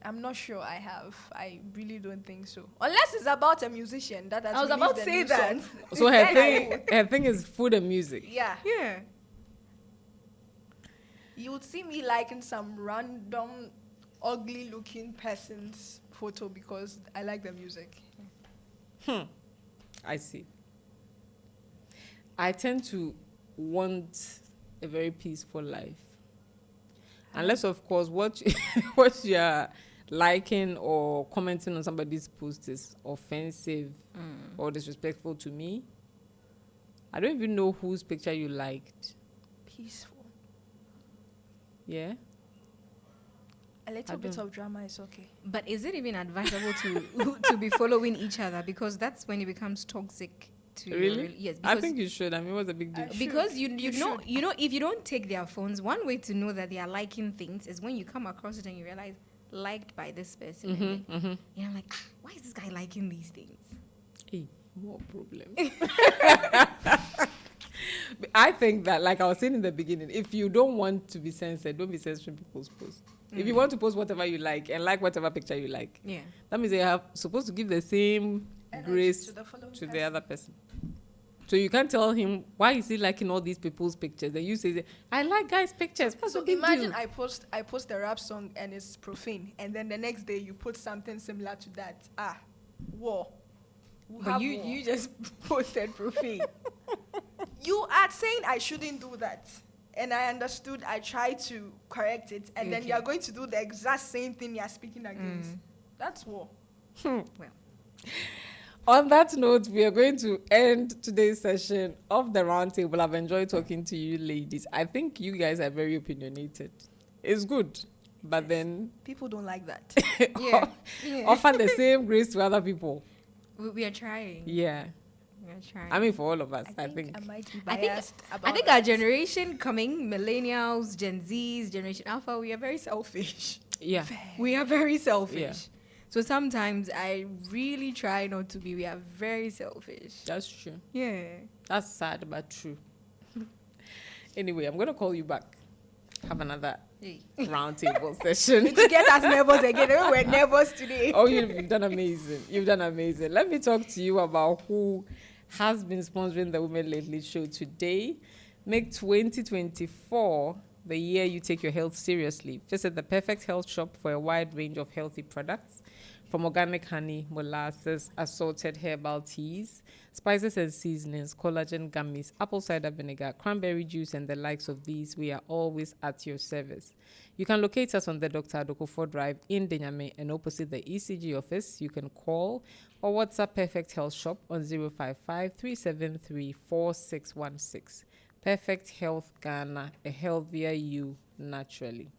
I'm not sure I have. I really don't think so. Unless it's about a musician that has I was released about to a say new that. song. So her Then I thing, would. her thing is food and music. Yeah. Yeah. You would see me liking some random, ugly looking person's photo because I like the music. I see. I tend to want a very peaceful life. Unless, of course, what you're liking or commenting on somebody's post is offensive or disrespectful to me. I don't even know whose picture you liked. Peaceful. Yeah? A little I bit don't- of drama is okay. But is it even advisable to be following each other? Because that's when it becomes toxic to your Really? yes. I Because think you should. I mean, what's the big deal? I should. because you You know should. if you don't take their phones, one way to know that they are liking things is when you come across it and you realize liked by this person. And then you're like, why is this guy liking these things? Hey, more problem. I think that, like I was saying in the beginning, if you don't want to be censored, don't be censoring people's posts. If you want to post whatever you like and like whatever picture you like, Yeah. that means they are supposed to give the same Energy grace to the following to the person. other person. So you can't tell him, why is he liking all these people's pictures? Then you say, I like guys' pictures. What's So the big imagine deal? I post a rap song and it's profane, and then the next day you put something similar to that. War. We'll But have you war. you just posted profane. You are saying I shouldn't do that. And I understood, I tried to correct it, and then Okay. you are going to do the exact same thing you are speaking against. That's war. Well, On that note, we are going to end today's session of the roundtable. I've enjoyed talking to you ladies. I think you guys are very opinionated. It's good, but then People don't like that. yeah. yeah. offer the same grace to other people. We are trying. Yeah. We are trying. I mean, for all of us, I I think. might be I think- biased about I think that. our generation coming, millennials, Gen Zs, Generation Alpha, we are very selfish. Yeah. We are very selfish. Yeah. So sometimes I really try not to be. We are very selfish. That's true. Yeah. That's sad, but true. Anyway, I'm going to call you back. Have another roundtable session. To get us nervous again. We're nervous today. Oh, you've done amazing. You've done amazing. Let me talk to you about who has been sponsoring the Women Lately show today. Make 2024 the year you take your health seriously. Visit the Perfect Health Shop for a wide range of healthy products, from organic honey, molasses, assorted herbal teas, spices and seasonings, collagen gummies, apple cider vinegar, cranberry juice, and the likes of these. We are always at your service. You can locate us on the Dr. Adokofo Drive in Denyame and opposite the ECG office. You can call or WhatsApp Perfect Health Shop on 055 373 4616. Perfect Health Ghana, a healthier you naturally.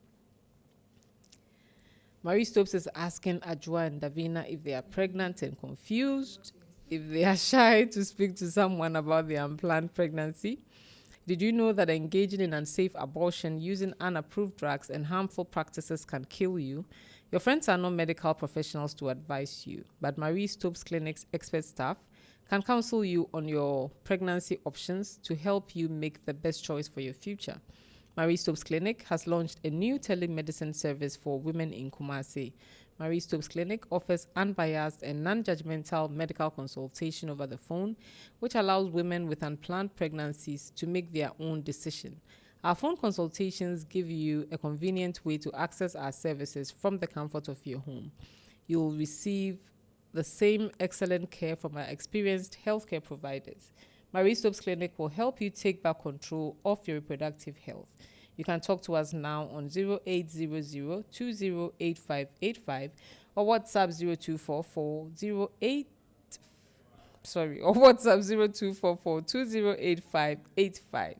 Marie Stopes is asking Ajwa and Davina if they are pregnant and confused, if they are shy to speak to someone about their unplanned pregnancy. Did you know that engaging in unsafe abortion using unapproved drugs and harmful practices can kill you? Your friends are not medical professionals to advise you, but Marie Stopes Clinic's expert staff can counsel you on your pregnancy options to help you make the best choice for your future. Marie Stopes Clinic has launched a new telemedicine service for women in Kumasi. Marie Stopes Clinic offers unbiased and non-judgmental medical consultation over the phone, which allows women with unplanned pregnancies to make their own decision. Our phone consultations give you a convenient way to access our services from the comfort of your home. You'll receive the same excellent care from our experienced healthcare providers. Marie Stopes Clinic will help you take back control of your reproductive health. You can talk to us now on 0800-208585 or WhatsApp 0244-208585,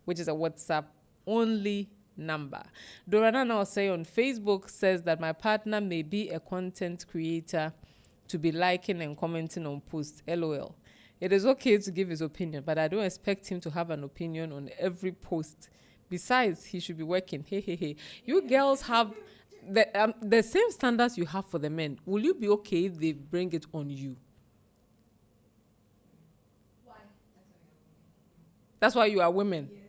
which is a WhatsApp only number. Dorana Osei on Facebook says that my partner may be a content creator to be liking and commenting on posts. LOL. It is okay to give his opinion, but I don't expect him to have an opinion on every post. Besides, he should be working. Hey. You girls have the same standards you have for the men. Will you be okay if they bring it on you? Why? That's why you are women. Yes,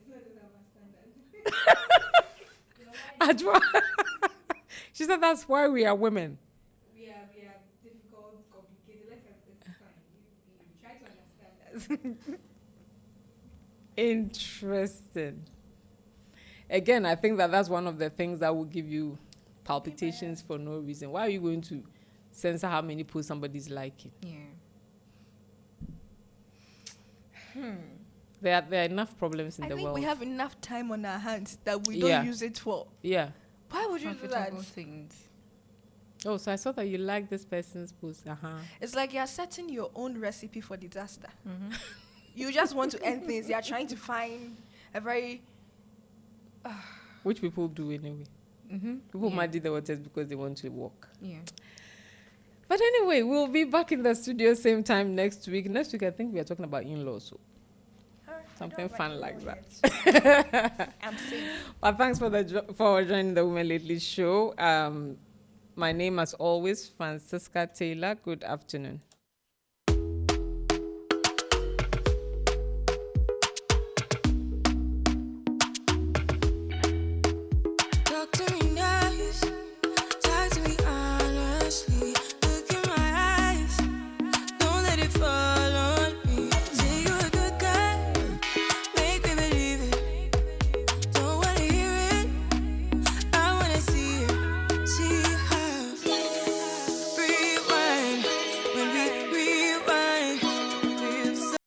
Ajwa. She said that's why we are women. we are difficult, complicated. It's fine. You try to understand us. Interesting. Again, I think that's one of the things that will give you palpitations for no reason. Why are you going to censor how many posts somebody's liking? Yeah. There are enough problems in I the think world. we have enough time on our hands that we Yeah. don't use it for. Yeah. Why would you do that? Comfortable things. Oh, so I saw that you like this person's post. It's like you're setting your own recipe for disaster. You just want to end things. You're trying to find a very... Which people do anyway. People muddy the waters because they want to walk. Yeah. But anyway, we'll be back in the studio same time next week. Next week, I think we are talking about in-laws. So something fun like that. I'm safe. But thanks for joining the Women Lately show. My name, as always, Francisca Taylor. Good afternoon.